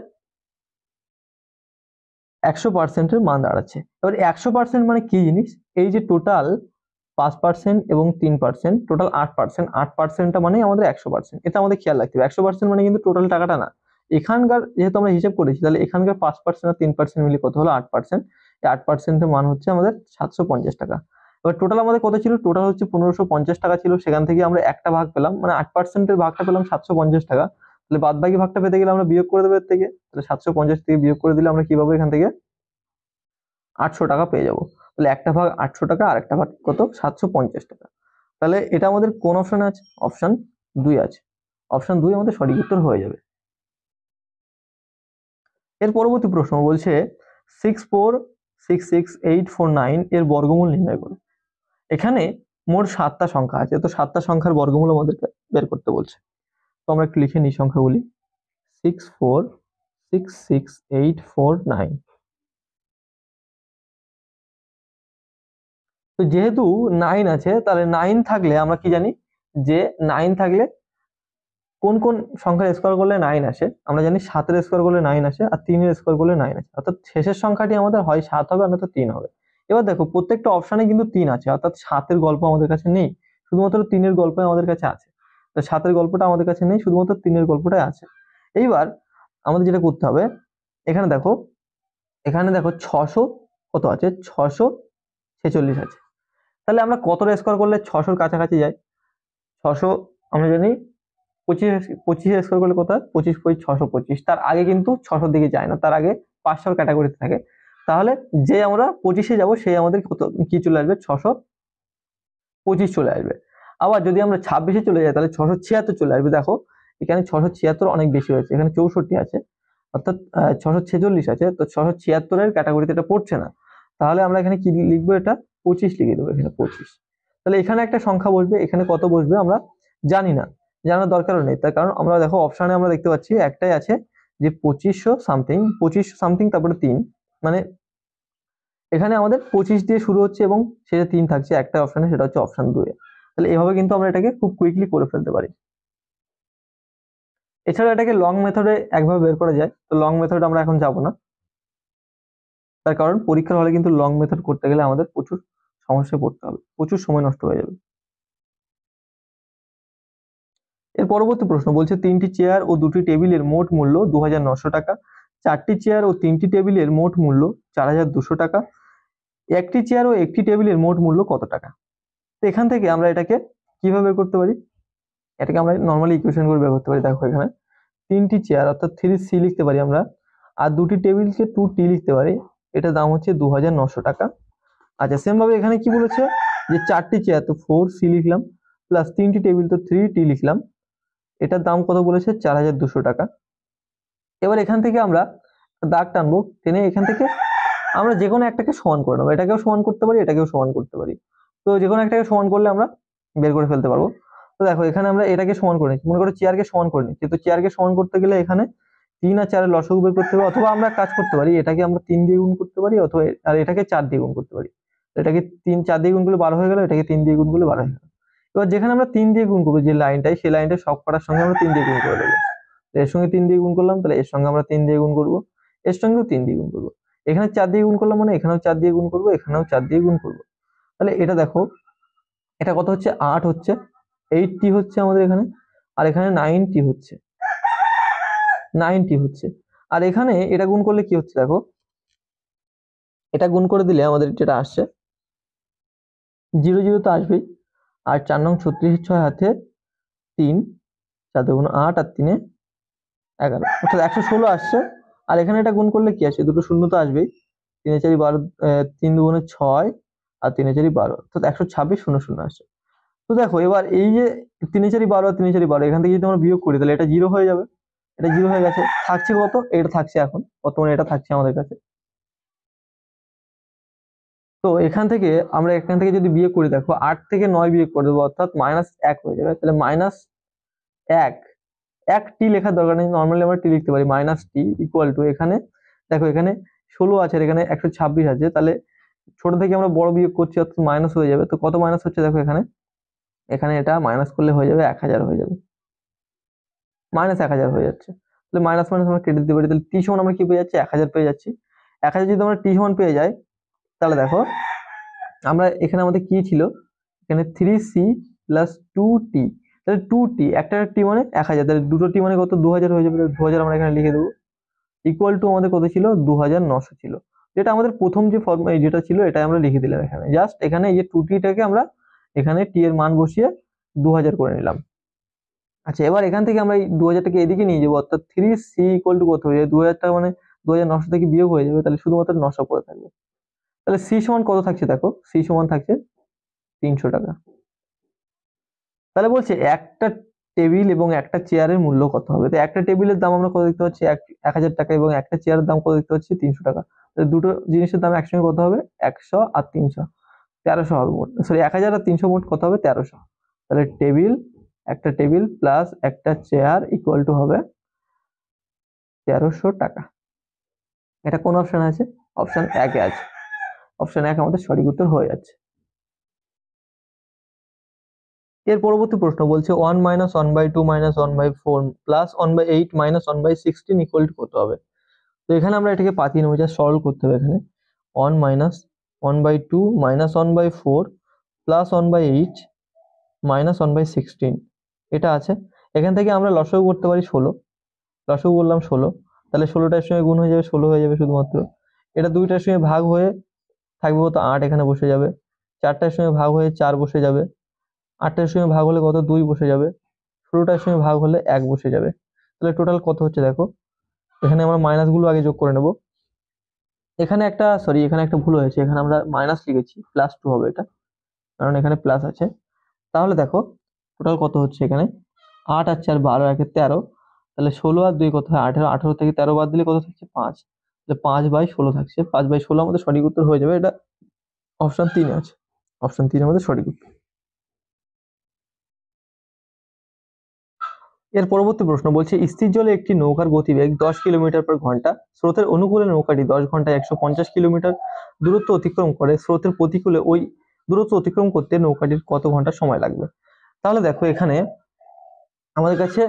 100%-এর মান দাঁড়াচ্ছে। এবার 100% মানে কি জিনিস? এই যে টোটাল 5% এবং 3%, টোটাল 8%, 8%টা মানে আমাদের 100%। এটা আমাদের খেয়াল রাখতে হবে। 100% মানে কিন্তু টোটাল টাকাটা না। এখানকার যেহেতু আমরা হিসাব করেছি, তাহলে এখানকার 5% আর 3% মিলে কত হলো? 8%। এই 8%-এর মান হচ্ছে আমাদের 750 টাকা। এবার টোটাল আমাদের কত ছিল? টোটাল হচ্ছে 1550 টাকা ছিল, সেখান থেকে আমরা একটা ভাগ পেলাম, মানে 8%-এর ভাগটা পেলাম 750 টাকা। তাহলে বাদ বাকি ভাগটা পেতে গেলে আমরা বিয়োগ করে দেবো এর থেকে। তাহলে 750 থেকে বিয়োগ করে দিলে আমরা কি পাবো? এখান থেকে 800 টাকা পেয়ে যাবো। তাহলে একটা ভাগ 800 টাকা আর একটা ভাগ কত? 750 টাকা। তাহলে এটা আমাদের কোন অপশনে আছে? অপশন 2 আছে। অপশন 2 আমাদের সঠিক উত্তর হয়ে যাবে। এর পরবর্তী প্রশ্ন বলছে 64666849 এর বর্গমূল নির্ণয় করো। এখানে মোট 7টা সংখ্যা আছে, তো 7টা সংখ্যার বর্গমূল আমাদেরকে বের করতে বলছে। তো আমরা একটু লিখে নিই সংখ্যাগুলি। 64666849, তো যেহেতু 9 আছে, তাহলে 9 থাকলে আমরা কি জানি যে 9 থাকলে কোন কোন সংখ্যার স্কোয়ার করলে 9 আসে? আমরা জানি 7 এর স্কোয়ার করলে 9 আসে, আর 3 এর স্কোয়ার করলে 9 আসে। অর্থাৎ শেষের সংখ্যাটি আমাদের হয় 7 হবে, আর নয়তো 3 হবে। এবার দেখো প্রত্যেকটা অপশনে কিন্তু 3 আছে, অর্থাৎ 7 এর গল্প আমাদের কাছে নেই, শুধুমাত্র 3 এর গল্পই আমাদের কাছে আছে। তো 7 এর গল্পটা আমাদের কাছে নেই, শুধুমাত্র 3 এর গল্পটাই আছে। এইবার আমাদের যেটা করতে হবে, এখানে দেখো, এখানে দেখো 600 কত আছে, 646 আছে। তাহলে আমরা কতটা স্কোয়ার করলে 600-র কাছাকাছি যাই? 600 আমরা জানি 25 স্কোয়ার করলে কত হয়? 25 × 625। তার আগে কিন্তু 600 দিকে যায় না, তার আগে 500 ক্যাটাগরিতে থাকে। তাহলে যে আমরা 25-এ যাব সেই আমাদের কত কি চলে আসবে? 625 চলে আসবে। আবার যদি আমরা 26-এ চলে যাই তাহলে 676 চলে আসবে। দেখো এখানে 676 অনেক বেশি হয়েছে, এখানে 64 আছে, অর্থাৎ 646 আছে, তো 676 এর ক্যাটাগরিতে এটা পড়ছে না। তাহলে আমরা এখানে কি লিখবো? এটা 25 লিখে দেবো, এখানে 25। তাহলে এখানে একটা সংখ্যা বসবে, এখানে কত বসবে আমরা জানি না, জানার দরকারও নেই। তার কারণ আমরা দেখো অপশনে আমরা দেখতে পাচ্ছি একটাই আছে যে 2500 সামথিং, 2500 সামথিং তারপরে 3, মানে এখানে আমাদের 25 দিয়ে শুরু হচ্ছে এবং সেটা 3 থাকছে একটা অপশনে, সেটা হচ্ছে অপশন 2 এ। তাহলে এভাবে কিন্তু আমরা এটাকে খুব কুইকলি করে ফেলতে পারি। এছাড়া এটাকে লং মেথডে একভাবে বের করা যায়, তো লং মেথড আমরা এখন যাব না, তার কারণ পরীক্ষার হলে কিন্তু লং মেথড করতে গেলে আমাদের প্রচুর সমস্যায় পড়তে হবে, প্রচুর সময় নষ্ট হয়ে যাবে। এর পরবর্তী প্রশ্ন বলছে 3টি চেয়ার ও 2টি টেবিলের মোট মূল্য 2900 টাকা, 4টি চেয়ার ও 3টি টেবিলের মোট মূল্য 4200 টাকা, একটি চেয়ার ও একটি টেবিলের মোট মূল্য কত টাকা? তো এখান থেকে আমরা এটাকে কিভাবে বের করতে পারি? এটাকে আমরা নর্মালি ইকুয়েশন করে বের করতে পারি। দেখো এখানে 3টি চেয়ার অর্থাৎ 3C লিখতে পারি আমরা, আর 2টি টেবিলকে 2T লিখতে পারি, এটার দাম হচ্ছে 2900 টাকা। আচ্ছা সেম ভাবে এখানে কি বলেছে যে 4টি চেয়ার, তো 4C লিখলাম, প্লাস 3টি টেবিল, তো 3T লিখলাম, এটার দাম কত বলেছে? 4200 টাকা। এবার এখান থেকে আমরা দাগ টানবো, টেনে এখান থেকে আমরা যে কোনো একটাকে সমান করে নেবো, এটাকেও সমান করতে পারি, এটাকেও সমান করতে পারি। তো যে কোনো একটাকে সমান করলে আমরা বের করে ফেলতে পারবো। তো দেখো এখানে আমরা এটাকে সমান করে নিচ্ছি, মনে করো চেয়ারকে সমান করে নিচ্ছি, তো চেয়ারকে সমান করতে গেলে এখানে 3 আর 4-এর লসাগু বের করতে হবে, অথবা আমরা কাজ করতে পারি, এটাকে আমরা 3 দিয়ে গুণ করতে পারি, অথবা আর এটাকে 4 দিয়ে গুণ করতে পারি। এটাকে 3 4 দিয়ে গুণ করলে 12 হয়ে গেল, এটাকে 3 দিয়ে গুণ করলে 12 হয়ে গেল। এবার যেখানে আমরা 3 দিয়ে গুণ করবো যে লাইনটাই, সেই লাইনটা সব কটার সঙ্গে আমরা 3 দিয়ে গুণ করে দেবো। এর সঙ্গে 3 দিয়ে গুণ করলাম, তাহলে এর সঙ্গে আমরা 3 দিয়ে গুণ করবো, এর সঙ্গেও 3 দিয়ে গুণ করবো, এখানে 4 দিয়ে গুণ করলাম মানে এখানেও 4 দিয়ে গুণ করবো, এখানেও 4 দিয়ে গুণ করবো। তাহলে এটা দেখো, এটা কত হচ্ছে? 8 হচ্ছে, 8T হচ্ছে আমাদের এখানে, আর এখানে 9T হচ্ছে, 9T হচ্ছে। আর এখানে এটা গুণ করলে কি হচ্ছে দেখো, এটা গুণ করে দিলে আমাদের যেটা আসছে 0 0 তো আসবেই, আর 4 নং 36, 6 হাতে 3, 4 2 8, আর 3 11, অর্থাৎ 116 আসছে। আর এখানে এটা গুণ করলে কি আসে? দুটো শূন্য তো আসবেই, 3 4 12, 3 2 6, আর 3 4 12, অর্থাৎ 126 0 0 আসছে। তো দেখো এবার এই যে 3 4 12 আর 3 4 12, এখান থেকে যদি আমরা বিয়োগ করি তাহলে এটা 0 হয়ে যাবে, এটা 0 হয়ে গেছে, থাকছে কত? এটা থাকছে, এখন বর্তমানে এটা থাকছে আমাদের কাছে। তো এখান থেকে আমরা এখান থেকে যদি বিয়োগ করি, দেখো 8 থেকে 9 বিয়োগ করে দেবো, অর্থাৎ -1 হয়ে যাবে। তাহলে -1, 1T লেখার দরকার নেই, নর্মালি আমরা টি লিখতে পারি, -T ইকুয়াল টু, এখানে দেখো এখানে 16 আছে, আর এখানে 126 আছে, তাহলে ছোট থেকে আমরা বড় বিয়োগ করছি, অর্থাৎ মাইনাস হয়ে যাবে। তো কত মাইনাস হচ্ছে দেখো এখানে, এখানে এটা মাইনাস করলে হয়ে যাবে 1000 হয়ে যাবে, -1000 হয়ে যাচ্ছে। তাহলে মাইনাস মাইনাস আমরা কেটে দিতে পারি, তাহলে টি সমান আমরা কি পেয়ে যাচ্ছি? 1000 পেয়ে যাচ্ছি। 1000 যদি আমরা টি সমান পেয়ে যাই, তাহলে দেখো আমরা এখানে আমাদের কি ছিল, এখানে 3C প্লাস 2T, তাহলে 2T, একটা টি মানে 1000, তাহলে দুটো টি মানে কত? 2000 হয়ে যাবে। 2000 আমরা এখানে লিখে দেবো, ইকুয়াল টু আমাদের কত ছিল? 2900 ছিল, যেটা আমাদের প্রথম যে ফর্মুলা যেটা ছিল এটাই আমরা লিখে দিলাম এখানে। জাস্ট এখানে এই যে 2T-টাকে আমরা এখানে টি এর মান বসিয়ে 2000 করে নিলাম। আচ্ছা এবার এখান থেকে আমরা এই 2000-টাকে এদিকে নিয়ে যাবো, অর্থাৎ 3C ইকুয়াল টু কত হয়ে যাবে? 2000 টাকা মানে 2900 থেকে বিয়োগ হয়ে যাবে, তাহলে শুধুমাত্র 900 পড়ে থাকবে। তাহলে C সমান কত থাকছে দেখো, C সমান থাকছে 300 টাকা। তাহলে বলছে একটা টেবিল এবং একটা চেয়ারের মূল্য কত হবে? তো একটা টেবিলের দাম আমরা কত দেখতে পাচ্ছি? 1000 টাকা, এবং একটা চেয়ারের দাম কত দেখতে পাচ্ছি? 300 টাকা। তাহলে দুটো জিনিসের দাম একসঙ্গে কত হবে? 100 আর 300, 1300 হবে মোট, সরি 1000 আর 300 মোট কত হবে? 1300। তাহলে টেবিল, একটা টেবিল প্লাস একটা চেয়ার ইকুয়াল টু হবে 1300 টাকা। এটা কোন অপশন আছে? অপশন 1-এ আছে, অপশন 1 আমাদের সঠিক উত্তর হয়ে যাচ্ছে। এর পরবর্তী প্রশ্ন বলছে 1 - 1/2 - 1/4 প্লাস 1/8 - 1/16 ইকুয়াল টু কত হবে। তো এখানে আমরা এটাকে পাঠিয়ে নেবো, যা সরল করতে হবে। এখানে 1 - 1/2 - 1/4 প্লাস 1/8 - 1/16 এটা আছে। এখান থেকে আমরা লসাগু করতে পারি 16, লসাগু করলাম 16, তাহলে 16টার সঙ্গে গুণ হয়ে যাবে, 16 হয়ে যাবে শুধুমাত্র। এটা দুইটার সঙ্গে ভাগ হয়ে থাকবে কত, 8 এখানে বসে যাবে। 4টার সঙ্গে ভাগ হয়ে 4 বসে যাবে। 8টার সঙ্গে ভাগ হলে কত, 2 বসে যাবে। 16টার সঙ্গে ভাগ হলে 1 বসে যাবে। তাহলে টোটাল কত হচ্ছে দেখো। এখানে আমরা মাইনাস গুলো আগে যোগ করে নেব। এখানে একটা ভুল হয়েছে, এখানে আমরা মাইনাস লিখেছি, +2 হবে এটা, কারণ এখানে প্লাস আছে। তাহলে দেখো টোটাল কত হচ্ছে এখানে, 8 আর 4 12, 1 13, তাহলে 16 আর 2 কত হয় 18, 18 থেকে 13 বাদ দিলে কত থাকছে 5, তাহলে 5/16 থাকছে। 5/16 আমাদের সঠিক উত্তর হয়ে যাবে। এটা অপশন 3 আছে, অপশন 3 আমাদের সঠিক উত্তর। এর পরবর্তী প্রশ্ন বলছে স্থির জলে একটি নৌকার গতিবেগ 10 কিলোমিটার/ঘন্টা, স্রোতের অনুকূলে নৌকাটি 10 ঘন্টায় 150 কিলোমিটার দূরত্ব অতিক্রম করে, স্রোতের প্রতিকূলে ওই দূরত্ব অতিক্রম করতে নৌকাটির কত ঘন্টা সময় লাগবে। তাহলে দেখো এখানে আমাদের কাছে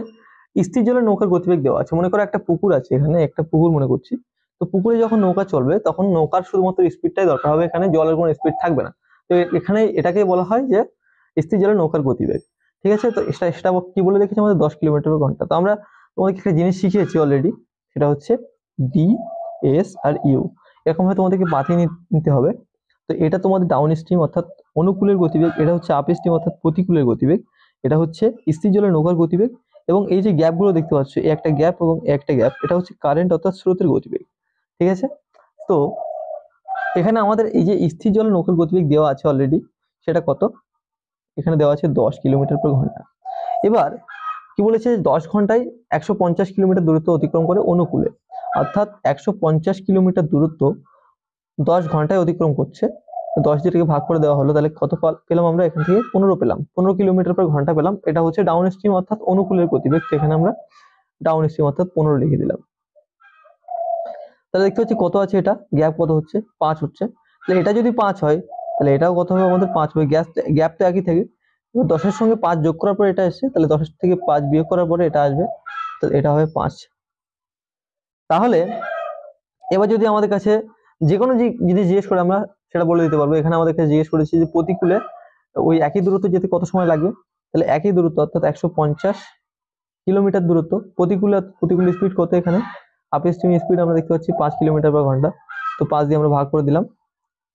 স্থির জলে নৌকার গতিবেগ দেওয়া আছে। মনে করো একটা পুকুর আছে, এখানে একটা পুকুর মনে করছি। তো পুকুরে যখন নৌকা চলবে তখন নৌকার শুধুমাত্র স্পিডটাই দরকার হবে, এখানে জলের কোনো স্পিড থাকবে না। তো এখানে এটাকে বলা হয় যে স্থির জলে নৌকার গতিবেগ। ঠিক আছে, তো সেটা কি বলে দেখেছি আমাদের 10 কিলোমিটার/ঘন্টা। তো আমরা তোমাদেরকে একটা জিনিস শিখিয়েছি অলরেডি, সেটা হচ্ছে ডি, এস আর ইউ, এরকম ভাবে তোমাদেরকে বাতিয়ে নিতে হবে। তো এটা তোমাদের ডাউন স্ট্রিম অর্থাৎ অনুকূলের গতিবেগ, এটা হচ্ছে আপ স্ট্রিম অর্থাৎ প্রতিকূলের গতিবেগ, এটা হচ্ছে স্থির জলের নৌকার গতিবেগ। এবং এই যে গ্যাপগুলো দেখতে পাচ্ছ, এই একটা গ্যাপ এবং একটা গ্যাপ, এটা হচ্ছে কারেন্ট অর্থাৎ স্রোতের গতিবেগ। ঠিক আছে, তো এখানে আমাদের এই যে স্থির জলের নৌকার গতিবেগ দেওয়া আছে অলরেডি, সেটা কত, এখানে দেওয়া আছে 10 কিলোমিটার/ঘন্টা। এবার কি বলেছে, 10 ঘন্টায় 150 কিলোমিটার দূরত্ব অতিক্রম করে অনুকূলে, অর্থাৎ 150 কিলোমিটার দূরত্ব 10 ঘন্টায় অতিক্রম করছে। 10 দিয়ে ভাগ করে দেওয়া হলো, তাহলে কত পেলাম আমরা, এখান থেকে 15 পেলাম, 15 কিলোমিটার/ঘন্টা পেলাম। এটা হচ্ছে ডাউন স্ট্রিম অর্থাৎ অনুকূলের গতিবেগ। তো এখানে আমরা ডাউন স্ট্রিম অর্থাৎ 15 লিখে দিলাম। তাহলে দেখতে পাচ্ছি কত আছে, এটা গ্যাপ কত হচ্ছে, 5 হচ্ছে। তাহলে এটা যদি 5 হয়, তাহলে এটাও কত হবে আমাদের 5 হবে। গ্যাপ তো একই থাকে। এবার 10 এর সঙ্গে 5 যোগ করার পরে এটা আসছে, তাহলে 10 থেকে 5 বিয়োগ করার পরে এটা আসবে, তো এটা হবে 5। তাহলে এবার যদি আমাদের কাছে যে কোনো জিনিস জিজ্ঞেস করে আমরা সেটা বলে দিতে পারবো। এখানে আমাদের কাছে জিজ্ঞেস করেছে যে প্রতিকূলে ওই একই দূরত্ব যেতে কত সময় লাগবে। তাহলে একই দূরত্ব অর্থাৎ 150 কিলোমিটার দূরত্ব, প্রতিকূল স্পিড কত, এখানে আপ স্ট্রিম স্পিড আমরা দেখতে পাচ্ছি 5 কিলোমিটার/ঘন্টা। তো 5 দিয়ে আমরা ভাগ করে দিলাম,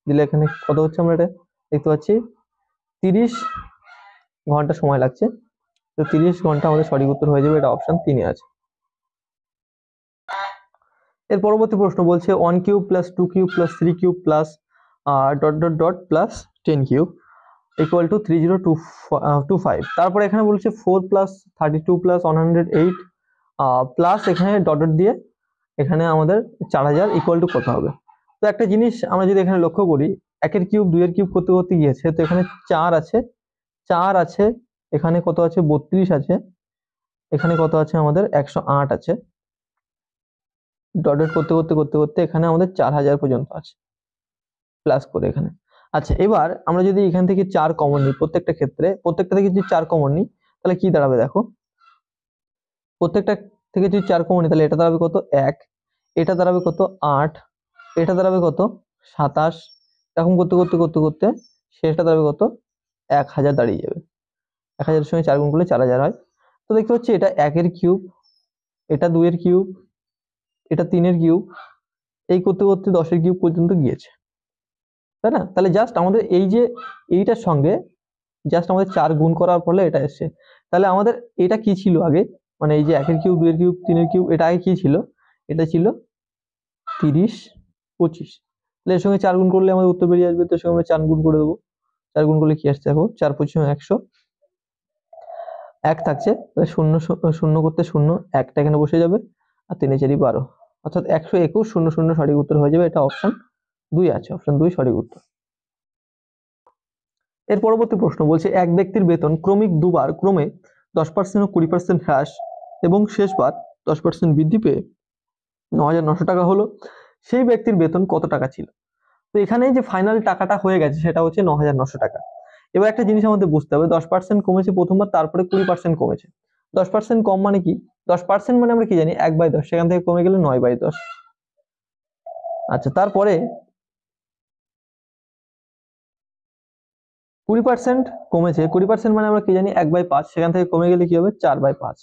দিলে এখানে কত হচ্ছে আমরা এটা দেখতে পাচ্ছি 30 ঘন্টা সময় লাগছে। তো 30 ঘন্টা আমাদের সঠিক উত্তর হয়ে যাবে, এটা অপশন 3 এ আছে। এর পরবর্তী প্রশ্ন বলছে 1 cube plus 2 cube plus 3 cube plus dot dot dot plus 10 cube equal to 3025। তারপরে এখানে বলছে 4 প্লাস 32 প্লাস 108 প্লাস এখানে ডট ডট দিয়ে এখানে আমাদের 4000 ইকুয়াল টু কত হবে। তো একটা জিনিস আমরা যদি এখানে লক্ষ্য করি, 1 এর কিউব 2 এর কিউব করতে করতে গিয়েছে, তো এখানে 4 আছে, 4 আছে, এখানে কত আছে 32 আছে, এখানে কত আছে আমাদের 108 আছে, ডট ডট করতে করতে করতে করতে এখানে আমাদের 4000 পর্যন্ত আছে প্লাস করে এখানে। আচ্ছা, এবার আমরা যদি এখান থেকে 4 কমন নিই, প্রত্যেকটা থেকে যদি 4 কমন নিই, তাহলে কি দাঁড়াবে দেখো, প্রত্যেকটা থেকে যদি 4 কমন নিই, তাহলে এটা দাঁড়াবে কত 1, এটা দাঁড়াবে কত 8, এটা দাঁড়াবে কত 27, এরকম করতে করতে করতে করতে শেষটা দাঁড়াবে কত 1000 দাঁড়িয়ে যাবে। 1000 এর সঙ্গে 4 গুণ করলে 4000 হয়। তো দেখতে পাচ্ছি এটা 1 এর কিউব, এটা 2 এর কিউব, এটা 3 এর কিউব, এই করতে করতে 10 এর কিউব পর্যন্ত গিয়েছে, তাই না? তাহলে জাস্ট আমাদের এই যে এইটার সঙ্গে জাস্ট আমাদের 4 গুণ করার ফলে এটা এসছে। তাহলে আমাদের এটা কি ছিল আগে, মানে এই যে 1 এর কিউব 2 এর কিউব 3 এর কিউব, এটা আগে কি ছিল, এটা ছিল 30 25। তাহলে এর সঙ্গে 4 গুণ করলে আমাদের উত্তর বেরিয়ে আসবে। তো এর সঙ্গে আমরা 4 গুণ করে দেবো। 4 গুণ করলে কি আসছে দেখো, 4 25 100, 1 থাকছে, শূন্য শূন্য করতে শূন্য, একটা এখানে বসে যাবে, আর 3 4 12, অর্থাৎ 121 0 0 সঠিক উত্তর হয়ে যাবে। এটা অপশন 2 আছে, অপশন 2 সঠিক উত্তর। এর পরবর্তী প্রশ্ন বলছে এক ব্যক্তির বেতন ক্রমিক দুবার ক্রমে 10% ও 20% হ্রাস এবং শেষবার 10% বৃদ্ধি পেয়ে 9900 টাকা হলো, সেই ব্যক্তির বেতন কত টাকা ছিল। তো এখানে যে ফাইনাল টাকাটা হয়ে গেছে সেটা হচ্ছে 9900 টাকা। এবার একটা জিনিস আমাদের বুঝতে হবে, 10% কমেছে প্রথমবার, তারপরে 20% কমেছে। 10% কম মানে কি? 10% মানে আমরা কি জানি, 1/10, সেখান থেকে কমে গেলে 9/10। আচ্ছা, তারপরে 20% কমেছে, 20% মানে আমরা কি জানি 1/5, সেখান থেকে কমে গেলে কি হবে 4/5।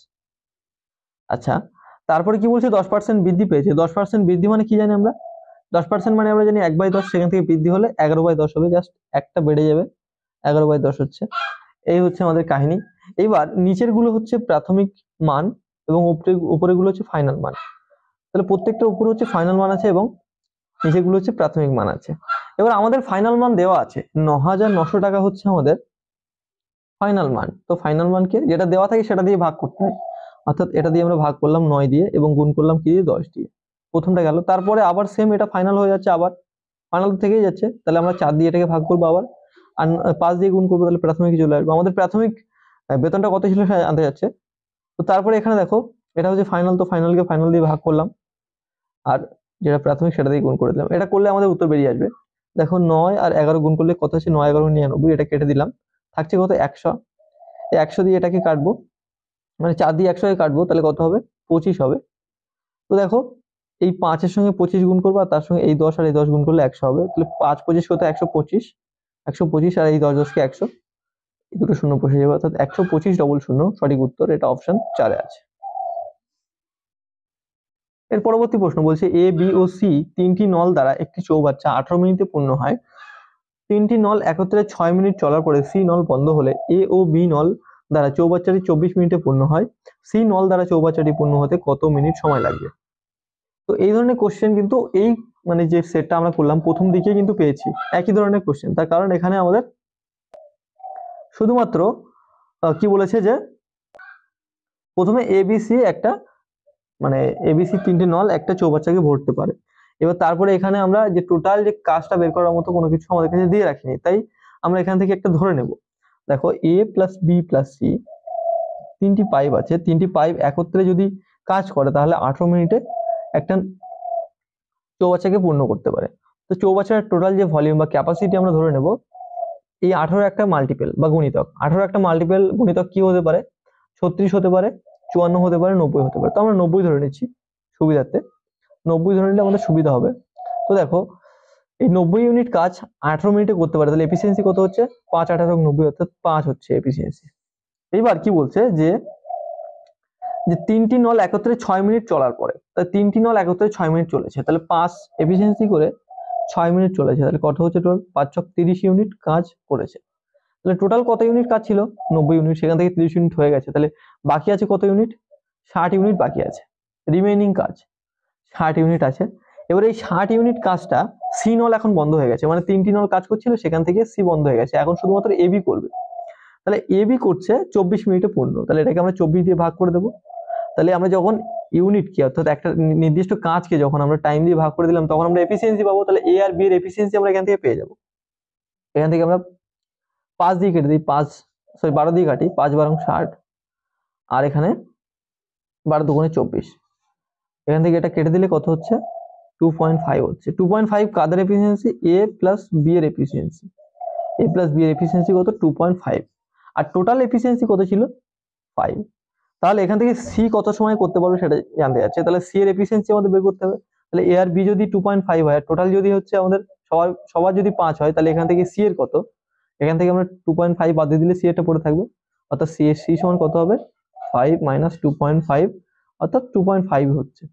আচ্ছা, তারপরে কি বলছে 10% বৃদ্ধি পেয়েছে, 10% বৃদ্ধি মানে কি জানি আমরা, 10% মানে আমরা জানি 1/10, সেখান থেকে বৃদ্ধি হলে 11/10 হবে, জাস্ট একটা বেড়ে যাবে, 11/10 হচ্ছে। এই হচ্ছে আমাদের কাহিনী। এবার নিচের গুলো হচ্ছে প্রাথমিক মান এবং উপরে গুলো হচ্ছে ফাইনাল মান। তাহলে প্রত্যেকটা উপরে হচ্ছে ফাইনাল মান আছে এবং নিচে গুলো হচ্ছে প্রাথমিক মান আছে। এবার আমাদের ফাইনাল মান দেওয়া আছে 9,900 টাকা হচ্ছে আমাদের ফাইনাল মান। তো ফাইনাল মানকে যেটা দেওয়া থাকে সেটা দিয়ে ভাগ করতে হয়, অর্থাৎ এটা দিয়ে আমরা ভাগ করলাম 9 দিয়ে এবং গুণ করলাম কি দিয়ে 10 দিয়ে। প্রথমটা গেল, তারপরে আবার সেম এটা ফাইনাল হয়ে যাচ্ছে, আবার ফাইনাল থেকেই যাচ্ছে, তাহলে আমরা 4 দিয়ে এটাকে ভাগ করবো আবার, আর 5 দিয়ে গুণ করবো, তাহলে প্রাথমিক চলে আসবে। আমাদের প্রাথমিক বেতনটা কত ছিল সেটা জানতে যাচ্ছে। তো তারপরে এখানে দেখো এটা হচ্ছে ফাইনাল, তো ফাইনালকে ফাইনাল দিয়ে ভাগ করলাম, আর যেটা প্রাথমিক সেটা দিয়ে গুণ করে দিলাম। এটা করলে আমাদের উত্তর বেরিয়ে আসবে। দেখো 9 আর 11 গুণ করলে কত হচ্ছে, 9 11 99, এটা কেটে দিলাম, থাকছে কত 100। এই 100 দিয়ে এটাকে কাটবো, মানে 4 দিয়ে 100 কে কাটবো, তাহলে কত হবে 25 হবে। তো দেখো এই 5 এর সঙ্গে 25 গুণ করবো, আর তার সঙ্গে এই 10 আর এই 10 গুণ করলে 100 হবে, তাহলে 5 25 কত 125, 125 আর এই 10 10 কে 100, এই দুটো শূন্য বসে যাবে, অর্থাৎ 125,000 সঠিক উত্তর, এটা অপশন 4 এ আছে। এর পরবর্তী প্রশ্ন বলছে এ বি ও সি তিনটি নল দ্বারা একটি চৌবাচ্চা 18 মিনিটে পূর্ণ হয়। তিনটি নল একত্রে 6 মিনিট চলার পরে সি নল বন্ধ হলে এ ও বি নল দ্বারা চৌবাচ্চাটি 24 মিনিটে পূর্ণ হয়। সি নল দ্বারা চৌবাচ্চাটি পূর্ণ হতে কত মিনিট সময় লাগবে? তো এই ধরনের কোশ্চেন কিন্তু এই মানে যে সেটটা আমরা করলাম প্রথম দিকে কিন্তু পেয়েছি একই ধরনের কোশ্চেন, তার কারণ এখানে আমাদের শুধুমাত্র কি বলেছে যে প্রথমে এবিসি একটা মানে এবিসি তিনটে নল একটা চৌবাচ্চাকে ভরতে পারে। এবার তারপরে এখানে আমরা যে টোটাল যে কাজটা বের করার মতো কোনো কিছু আমাদের কাছে দিয়ে রাখিনি, তাই আমরা এখান থেকে একটা ধরে নেব। দেখো এ প্লাস বি প্লাস সি তিনটি পাইপ আছে, তিনটি পাইপ একত্রে যদি কাজ করে তাহলে 18 মিনিটে একটা চৌবাচ্চাকে পূর্ণ করতে পারে। তো চৌবাচ্চার টোটাল যে ভলিউম বা ক্যাপাসিটি আমরা ধরে নেব, এই 18 একটা মাল্টিপল বা গুণিতক, 18 একটা মাল্টিপল গুণিতক কি হতে পারে, 36 হতে পারে, 54 হতে পারে, 90 হতে পারে। তো আমরা 90 ধরে নিচ্ছি সুবিধার্থে, 90 ধরে নিলে আমাদের সুবিধা হবে। তো দেখো এই 90 ইউনিট কাজ 18 মিনিটে করতে পারে, তাহলে এফিসিয়েন্সি কত হচ্ছে 5 18 90, অর্থাৎ 5 হচ্ছে এফিসিয়েন্সি। এইবার কি বলছে যে তিনটি নল একত্রে 6 মিনিট চলার পরে, তাহলে তিনটি নল একত্রে 6 মিনিট চলেছে, তাহলে 5 এফিসিয়েন্সি করে 6 মিনিট চলেছে, তাহলে কত হচ্ছে টোটাল 5 ছক 30 ইউনিট কাজ করেছে। তাহলে টোটাল কত ইউনিট কাজ ছিল 90 ইউনিট, সেখান থেকে 30 ইউনিট হয়ে গেছে, তাহলে বাকি আছে কত ইউনিট 60 ইউনিট বাকি আছে, রিমেইনিং কাজ 60 ইউনিট আছে। এবার এই 60 ইউনিট কাজটা সি নল এখন বন্ধ হয়ে গেছে, মানে তিনটি নল কাজ করছিল সেখান থেকে সি বন্ধ হয়ে গেছে, এখন শুধুমাত্র এবি করবে। তাহলে এবি করছে 24 মিনিটে পূর্ণ, তাহলে এটাকে আমরা 24 দিয়ে ভাগ করে দেবো। তাহলে আমরা যখন ইউনিট কি অর্থাৎ একটা নির্দিষ্ট কাজকে যখন আমরা টাইম দিয়ে ভাগ করে দিলাম তখন আমরা এফিসিয়েন্সি পাবো, তাহলে এ আর বি এর এফিসিয়েন্সি আমরা এখান থেকে পেয়ে যাবো। এখান থেকে আমরা 5 দিয়ে কেটে দিই, 12 দিয়ে কাটি, 5 12 60, আর এখানে 12 দুগুণে 24, এখান থেকে এটা কেটে দিলে কত হচ্ছে 2.5 হচ্ছে। 2.5 কাদের এফিসিয়েন্সি, এ প্লাস বি এর এফিসিয়েন্সি, এ প্লাস বি এর এফিসিয়েন্সি কত 2.5, আর টোটাল এফিসিয়েন্সি কত ছিল 5। তাহলে এখান থেকে সি কত সময় করতে পারবে সেটা জানতে যাচ্ছে, তাহলে সি এর এফিসিয়েন্সি আমাদের বের করতে হবে। তাহলে এ আর বি যদি 2.5 হয়, টোটাল যদি হচ্ছে আমাদের সবার যদি 5 হয়, তাহলে এখান থেকে সি এর কত, এখান থেকে আমরা 2.5 বাদ দিয়ে দিলে সি এরটা পড়ে থাকবে, অর্থাৎ সি সমান কত হবে 5 মাইনাস 2.5, অর্থাৎ 2.5 হচ্ছে।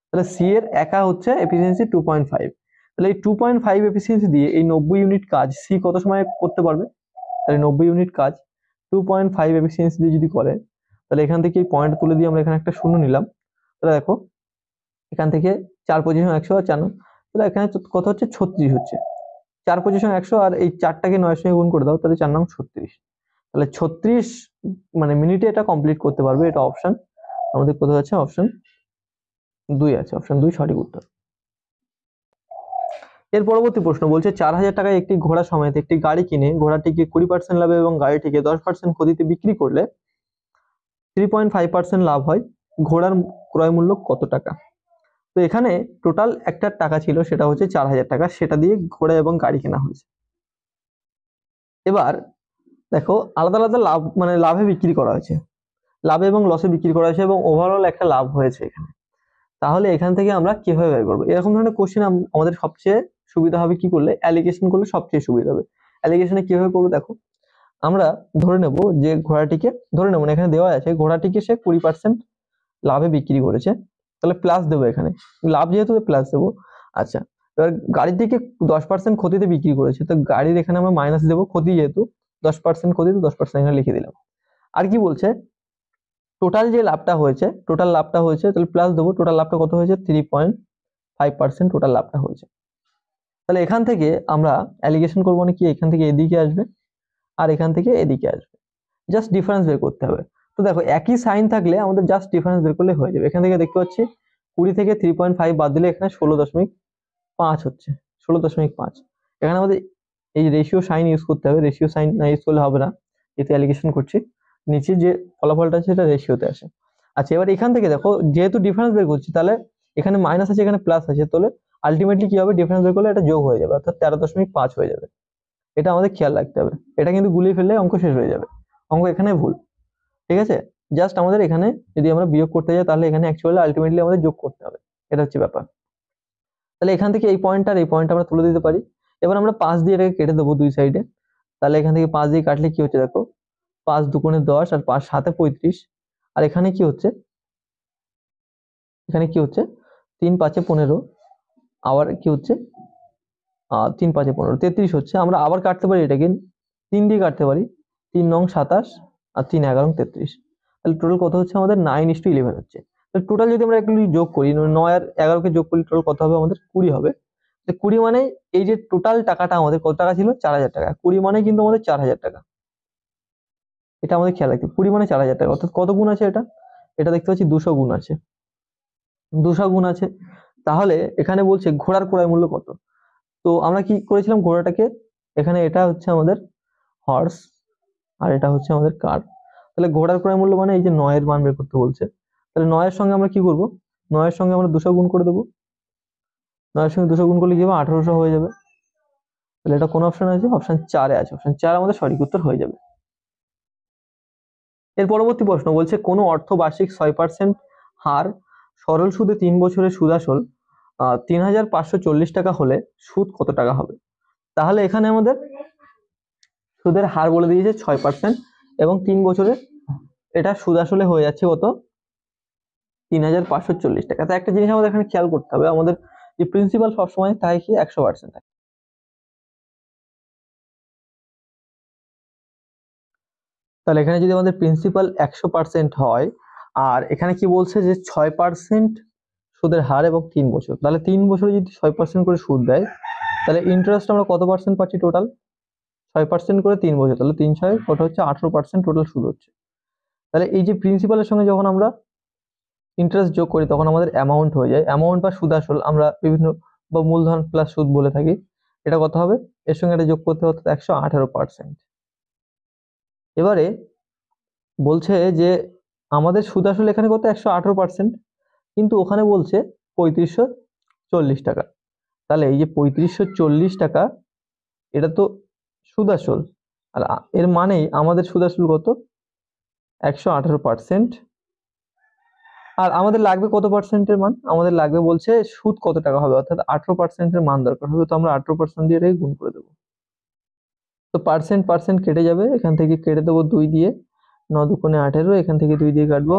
তাহলে সি এর একা হচ্ছে এফিসিয়েন্সি 2.5, তাহলে এই 2.5 এফিসিয়েন্সি দিয়ে এই 90 ইউনিট কাজ সি কত সময় করতে পারবে, তাহলে 90 ইউনিট কাজ 2.5 এফিসিয়েন্সি দিয়ে যদি করে, তাহলে এখান থেকে এই পয়েন্ট তুলে দিয়ে আমরা এখানে একটা শূন্য নিলাম। তাহলে দেখো এখান থেকে 4 পজিশন 100 আর 4, তাহলে এখানে কত হচ্ছে 36 হচ্ছে, 4 পজিশন 100 আর এই 4টাকে 9 এর সঙ্গে গুণ করে দাও, তাহলে 4 9 36, তাহলে 36 মানে মিনিটে এটা কমপ্লিট করতে পারবে। এটা অপশন আমাদের কোথায় আছে, অপশন 2 আছে, অপশন 2 সঠিক উত্তর। এর পরবর্তী প্রশ্ন বলছে 4000 টাকায় একটি ঘোড়া সমেত একটি গাড়ি কিনে ঘোড়াটিকে 20% লাভে এবং গাড়িটিকে 10% ক্ষতিতে বিক্রি করলে 3.5% লাভ হয়, ঘোড়ার ক্রয় মূল্য কত টাকা? তো এখানে টোটাল একটা টাকা ছিল সেটা হচ্ছে 4000 টাকা, সেটা দিয়ে ঘোড়া এবং গাড়ি কেনা হয়েছে। এবার দেখো আলাদা আলাদা লাভ মানে লাভে বিক্রি করা হয়েছে, লাভে এবং লসে বিক্রি করা হয়েছে এবং ওভারঅল একটা লাভ হয়েছে এখানে। তাহলে এখান থেকে আমরা কিভাবে বের করবো? এরকম ধরনের কোশ্চেন আমাদের সবচেয়ে সুবিধা হবে কি করলে, অ্যালিগেশন করলে সবচেয়ে সুবিধা হবে। অ্যালিগেশনে কিভাবে করবো দেখো, আমরা ধরে নেব যে ঘোড়াটিকে, ধরে নেব না, এখানে দেওয়া আছে ঘোড়াটিকে সে 20% লাভে বিক্রি করেছে, তাহলে প্লাস দেবো এখানে, লাভ যেহেতু প্লাস দেবো। আচ্ছা, এবার গাড়িটিকে 10% ক্ষতিতে বিক্রি করেছে, তো গাড়ির এখানে আমরা মাইনাস দেবো, ক্ষতি যেহেতু 10% ক্ষতি, তো 10% এখানে লিখে দিলাম। আর কি বলছে, টোটাল যে লাভটা হয়েছে, টোটাল লাভটা হয়েছে, তাহলে প্লাস দেবো, টোটাল লাভটা কত হয়েছে 3.5% টোটাল লাভটা হয়েছে। তাহলে এখান থেকে আমরা অ্যালিগেশন করবো, মানে কি এখান থেকে এদিকে আসবে আর এখান থেকে এদিকে আসবে, জাস্ট ডিফারেন্স বের করতে হবে। তো দেখো একই সাইন থাকলে আমাদের জাস্ট ডিফারেন্স বের করলে হয়ে যাবে। এখান থেকে দেখতে পাচ্ছি 20 থেকে 3.5 বাদ দিলে এখানে 16.5 হচ্ছে, 16.5। এখানে আমাদের এই রেশিও সাইন ইউজ করতে হবে, রেশিও সাইন না ইউজ করলে হবে না, যেহেতু অ্যালিগেশন করছি। নিচে যে ফলাফলটা আছে সেটা রেশিওতে আসে। আচ্ছা, এবার এখান থেকে দেখো যেহেতু ডিফারেন্স বের করছি, তাহলে এখানে মাইনাস আছে এখানে প্লাস আছে, তাহলে আলটিমেটলি কি হবে, ডিফারেন্স বের করলে এটা যোগ হয়ে যাবে, অর্থাৎ 13.5 হয়ে যাবে। এটা আমাদের খেয়াল রাখতে হবে, এটা কিন্তু গুলিয়ে ফেললে অঙ্ক শেষ হয়ে যাবে, অঙ্ক এখানে ভুল। ঠিক আছে, জাস্ট আমাদের এখানে যদি আমরা বিয়োগ করতে যাই, তাহলে এখানে অ্যাকচুয়ালি আলটিমেটলি আমাদের যোগ করতে হবে, এটা হচ্ছে ব্যাপার। তাহলে এখান থেকে এই পয়েন্ট আর এই পয়েন্ট আমরা তুলে দিতে পারি। এবার আমরা 5 দিয়ে এটাকে কেটে দেবো দুই সাইডে। তাহলে এখান থেকে 5 দিয়ে কাটলে কি হচ্ছে দেখো, 5 দুগুণে 10 আর 5 সাথে 35। আর এখানে কি হচ্ছে, এখানে কি হচ্ছে 3 5 এ 15, আবার কি হচ্ছে 3 5 এ 15, 33 হচ্ছে। আমরা আবার কাটতে পারি এটাকে, 3 দিয়ে কাটতে পারি, 3 নং 27 আর 3 11 33। তাহলে টোটাল কত হচ্ছে আমাদের 9:11 হচ্ছে। তাহলে টোটাল যদি আমরা একটু যোগ করি, 9 আর 11 কে যোগ করলে টোটাল কত হবে আমাদের 20 হবে। 20 মানে এই যে টোটাল টাকাটা আমাদের কত টাকা ছিল, 4000 টাকা। 20 মানে কিন্তু আমাদের 4000 টাকা, এটা আমাদের খেয়াল রাখতে হবে। 20 মানে 4000 টাকা, অর্থাৎ কত গুণ আছে এটা, এটা দেখতে পাচ্ছি 200 গুণ আছে, 200 গুণ আছে। তাহলে এখানে বলছে ঘোড়ার ক্রয় মূল্য কত। তো আমরা কি করেছিলাম, ঘোড়াটাকে এখানে, এটা হচ্ছে আমাদের হর্স আর এটা হচ্ছে আমাদের কার। তাহলে ঘোড়ার ক্রয় মূল্য মানে এই যে 9 এর মান বের করতে বলছে, তাহলে 9 এর সঙ্গে আমরা কি করব, 9 এর সঙ্গে আমরা 200 গুণ করে দেবো। 9 এর সঙ্গে 200 গুণ করলে কি হবে, 1800 হয়ে যাবে। তাহলে এটা কোন অপশন আছে, অপশন 4 এ আছে, অপশন 4 আমাদের সঠিক উত্তর হয়ে যাবে। এর পরবর্তী প্রশ্ন বলছে কোন অর্থ বার্ষিক 6% হার সরল সুদে 3 বছরের সুদ আসল 3540 টাকা হলে সুদ কত টাকা হবে। তাহলে এখানে আমাদের সুদের হার বলে দিয়েছে 6% এবং 3 বছরে এটা সুদ আসলে হয়ে যাচ্ছে কত, 3540 টাকা। তো একটা জিনিস আমাদের এখানে খেয়াল করতে হবে, আমাদের যে প্রিন্সিপাল সবসময় তাই কি 100% থাকে। তাহলে এখানে যদি আমাদের প্রিন্সিপাল 100% হয়, আর এখানে কি বলছে যে 6% সুদের হার এবং 3 বছর, তাহলে 3 বছরে যদি 6% করে সুদ দেয়, তাহলে ইন্টারেস্ট আমরা কত পার্সেন্ট পাচ্ছি টোটাল, 6% করে 3 বছর, তাহলে 3 6 কত হচ্ছে 18% টোটাল সুদ হচ্ছে। তাহলে এই যে প্রিন্সিপালের সঙ্গে যখন আমরা ইন্টারেস্ট যোগ করি, তখন আমাদের অ্যামাউন্ট হয়ে যায়, অ্যামাউন্ট বা সুদ আসল আমরা বিভিন্ন বা মূলধন প্লাস সুদ বলে থাকি। এটা কত হবে, এর সঙ্গে এটা যোগ করতে হতো 118%। এবারে বলছে যে আমাদের সুদ আসল এখানে কত 118%, কিন্তু ওখানে বলছে 3540 টাকা। তাহলে এই যে 3540 টাকা, এটা তো সুদ আসল, আর এর মানেই আমাদের সুদ আসল কত 118%। আর আমাদের লাগবে কত পার্সেন্টের মান, আমাদের লাগবে বলছে সুদ কত টাকা হবে, অর্থাৎ 18%-এর মান দরকার হবে, তো আমরা 18% দিয়ে এটাকে গুণ করে দেবো। তো পার্সেন্ট পার্সেন্ট কেটে যাবে, এখান থেকে কেটে দেবো 2 দিয়ে, 9 দুগুণে 18, এখান থেকে 2 দিয়ে কাটবো,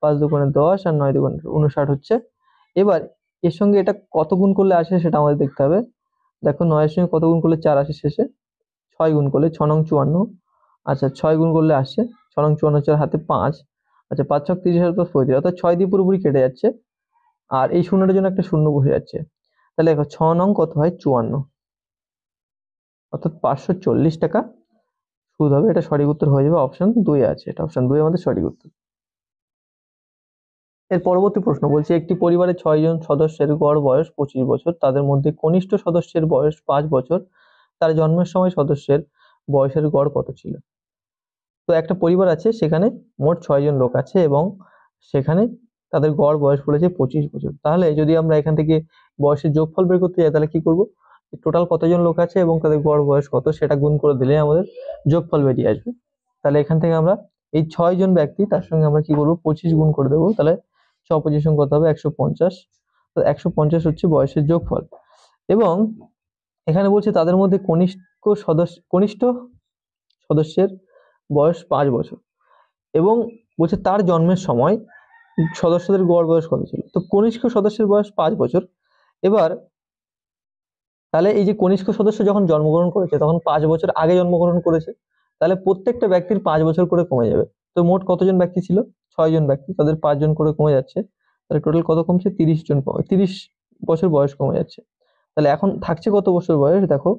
5 দুগুণে 10 আর 9 দুগুণে 59 হচ্ছে। এবার এর সঙ্গে এটা কত গুণ করলে আসে সেটা আমাদের দেখতে হবে। দেখো 9 এর সঙ্গে কত গুণ করলে 4 আসে শেষে, 6 গুণ করলে 6 নং 54। আচ্ছা 6 গুণ করলে আসছে 6 নং 54, 4 হাতে 5। আচ্ছা 5 ছক 30 আর 35, অর্থাৎ 6 দিয়ে পুরোপুরি কেটে যাচ্ছে, আর এই শূন্যটার জন্য একটা শূন্য বসে যাচ্ছে। তাহলে দেখো 6 নং কত হয় 54, অর্থাৎ 540 টাকা সুদ হবে। এটা সঠিক উত্তর হয়ে যাবে, অপশন 2 এ আছে, এটা অপশন 2 আমাদের সঠিক উত্তর। এর পরবর্তী প্রশ্ন বলছে একটি পরিবারের 6 জন সদস্যের গড় বয়স 25 বছর, তাদের মধ্যে কনিষ্ঠ সদস্যের বয়স 5 বছর, তার জন্মের সময় সদস্যের বয়সের গড় কত ছিল। তো একটা পরিবার আছে, সেখানে মোট 6 জন লোক আছে এবং সেখানে তাদের গড় বয়স বলেছে 25 বছর। তাহলে যদি আমরা এখান থেকে বয়সের যোগফল বের করতে যাই, তাহলে কি করব, টোটাল কতজন লোক আছে এবং তাদের গড় বয়স কত সেটা গুণ করে দিলে আমাদের যোগফল বেরিয়ে আসবে। তাহলে এখান থেকে আমরা এই 6 জন ব্যক্তি তার সঙ্গে আমরা কি করবো 25 গুণ করে দেবো, তাহলে 6 কত হবে 150। তো 150 হচ্ছে বয়সের যোগফল। এবং এখানে বলছে তাদের মধ্যে কনিষ্ঠ সদস্যের বয়স 5 বছর এবং বলছে তার জন্মের সময় সদস্যদের গড় বয়স কত ছিল। তো কনিষ্ঠ সদস্যের বয়স 5 বছর। এবার তাহলে এই যে কনিষ্ঠ সদস্য যখন জন্মগ্রহণ করেছে তখন 5 বছর আগে জন্মগ্রহণ করেছে, তাহলে প্রত্যেকটা ব্যক্তির 5 বছর করে কমে যাবে। তো মোট কতজন ব্যক্তি ছিল? 6 জন ব্যক্তি, তাদের 5 জন করে কমে যাচ্ছে, তাহলে টোটাল কত কমছে? 30 বছর বয়স কমে যাচ্ছে। তাহলে এখন থাকছে কত বছর বয়স? দেখো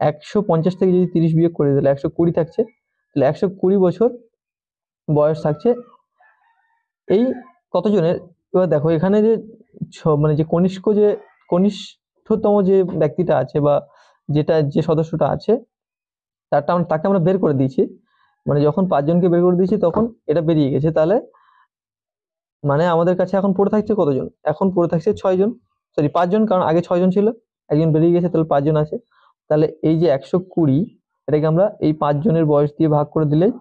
150 থেকে যদি 30 বিয়োগ করে তাহলে 120 থাকছে। তাহলে 120 বছর বয়স থাকছে এই কতজনের। এবার দেখো এখানে যে মানে যে কনিষ্ঠতম যে ব্যক্তিটা আছে বা যে সদস্যটা আছে তাকে আমরা বের করে দিয়েছি, মানে যখন 5 জনকে বের করে দিয়েছি তখন এটা বেরিয়ে গেছে। তাহলে মানে আমাদের কাছে এখন পড়ে থাকছে কতজন? এখন পড়ে থাকছে 6 জন, সরি 5 জন, কারণ আগে 6 জন ছিল, একজন বেরিয়ে গেছে, তাহলে 5 জন আছে। তাহলে এই যে 120 এটাকে আমরা এই 5 জনের বয়স দিয়ে ভাগ করে দিলেই,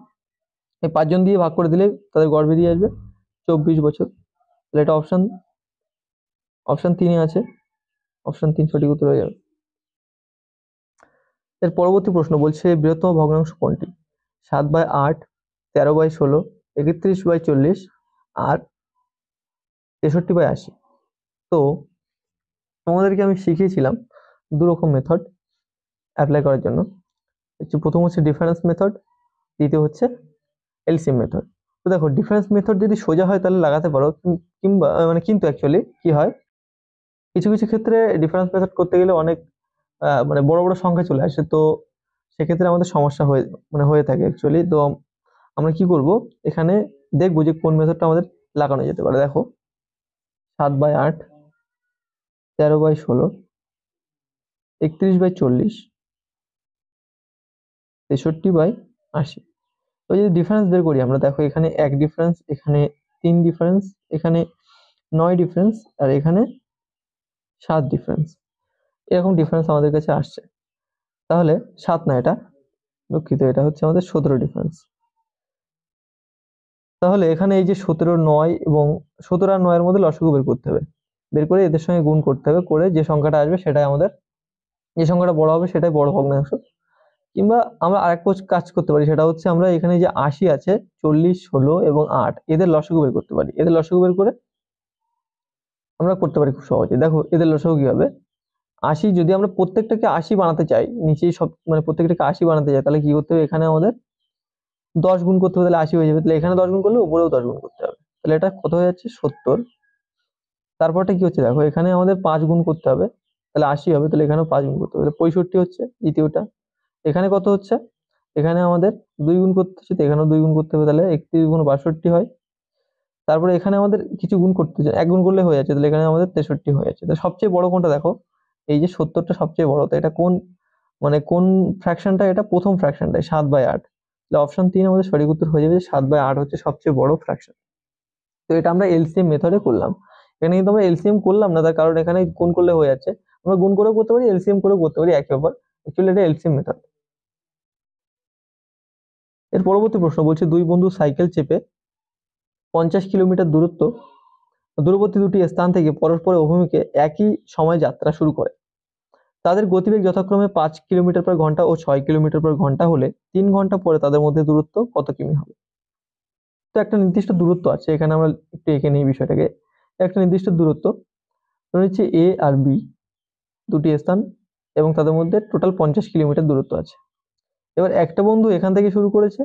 এই 5 জন দিয়ে ভাগ করে দিলেই তাদের গড় বেরিয়ে আসবে 24 বছর। তাহলে এটা অপশন 3 আছে, অপশন 3 সঠিক উত্তর হয়ে যাবে। এর পরবর্তী প্রশ্ন বলছে বৃহত্তম ভগ্নাংশ কোনটি? 7/8, 13/16, 31/40 আর 63/80। তো তোমাদেরকে আমি শিখিয়েছিলাম দুরকম মেথড অ্যাপ্লাই করার জন্য। প্রথম হচ্ছে ডিফারেন্স মেথড, দ্বিতীয় হচ্ছে এলসিএম মেথড। তো দেখো ডিফারেন্স মেথড যদি সোজা হয় তাহলে লাগাতে পারো, কিংবা মানে কিন্তু অ্যাকচুয়ালি কি হয়, কিছু কিছু ক্ষেত্রে ডিফারেন্স মেথড করতে গেলে অনেক মানে বড় বড় সংখ্যা চলে আসে, তো সেক্ষেত্রে আমাদের সমস্যা হয়ে থাকে অ্যাকচুয়ালি। তো আমরা কি করব, এখানে দেখবো যে কোন মেথডটা আমাদের লাগানো যেতে পারে। দেখো 7/8, 13/16, 31/40, 63/80। তো যদি ডিফারেন্স বের করি আমরা, দেখো এখানে 1 ডিফারেন্স, এখানে 3 ডিফারেন্স, এখানে 9 ডিফারেন্স, আর এখানে 7 ডিফারেন্স, এরকম ডিফারেন্স আমাদের কাছে আসছে। তাহলে 7 না, এটা দুঃখিত, এটা হচ্ছে আমাদের 17 ডিফারেন্স। তাহলে এখানে এই যে 17, 9 এবং 17 আর 9 এর মধ্যে লসাগু বের করতে হবে, বের করে এদের সঙ্গে গুণ করতে হবে, করে যে সংখ্যাটা আসবে সেটাই আমাদের, যে সংখ্যাটা বড় হবে সেটাই বড় ভগ্নাংশ। কিংবা আমরা আরেক কাজ করতে পারি, সেটা হচ্ছে আমরা এখানে যে 80 আছে, 40, 16 এবং 8 এদের লসাগু বের করতে পারি। এদের লসাগু বের করে আমরা করতে পারি খুব সহজে। দেখো এদের লসাগু কি হবে, 80 যদি আমরা প্রত্যেকটাকে 80 বানাতে চাই, নিচেই সব মানে প্রত্যেকটাকে 80 বানাতে চাই, তাহলে কি করতে হবে, এখানে আমাদের 10 গুণ করতে হবে, তাহলে 80 হয়ে যাবে। তাহলে এখানে 10 গুণ করলে উপরেও 10 গুণ করতে হবে, তাহলে এটা কত হয়ে যাচ্ছে 70। তারপরটা কি হচ্ছে, দেখো এখানে আমাদের 5 গুণ করতে হবে, তাহলে 80 হবে, তাহলে এখানেও 5 গুণ করতে হবে, তাহলে 65 হচ্ছে দ্বিতীয়টা। এখানে কত হচ্ছে, এখানে আমাদের 2 গুণ করতে হচ্ছে, তো এখানেও 2 গুণ করতে হবে, তাহলে 31 গুণ 62 হয়। তারপরে এখানে আমাদের কিছু গুণ করতে হচ্ছে, 1 গুণ করলে হয়ে যাচ্ছে, তাহলে এখানে আমাদের 63 হয়ে যাচ্ছে। তো সবচেয়ে বড় কোনটা দেখো, এই যে 70টা সবচেয়ে বড়, তো এটা কোন মানে কোন ফ্র্যাকশনটা, এটা প্রথম ফ্র্যাকশনটাই 7/8। তাহলে অপশন 3 আমাদের সঠিক উত্তর হয়ে যাবে, 7/8 হচ্ছে সবচেয়ে বড় ফ্র্যাকশন। তো এটা আমরা এলসিএম মেথডে করলাম। এখানে কিন্তু আমরা এলসিএম করলাম না, তার কারণ এখানে গুণ করলে হয়ে যাচ্ছে। আমরা গুণ করেও করতে পারি, এলসিএম করেও করতে পারি, একই ব্যাপার। অ্যাকচুয়ালি এটা এলসিএম মেথড। এর পরবর্তী প্রশ্ন বলছে দুই বন্ধু সাইকেল চেপে 50 কিলোমিটার দূরবর্তী দুটি স্থান থেকে পরস্পরের অভিমুখে একই সময় যাত্রা শুরু করে। তাদের গতিবেগ যথাক্রমে 5 কিলোমিটার প্রতি ঘন্টা ও 6 কিলোমিটার প্রতি ঘন্টা হলে 3 ঘন্টা পরে তাদের মধ্যে দূরত্ব কত কিমি হবে? তো একটা নির্দিষ্ট দূরত্ব আছে, এখানে আমরা একটু এঁকে নিই বিষয়টাকে। একটা নির্দিষ্ট দূরত্ব ধরে নিচ্ছি এ আর বি দুটি স্থান, এবং তাদের মধ্যে টোটাল 50 কিলোমিটার দূরত্ব আছে। এবার একটা বন্ধু এখান থেকে শুরু করেছে,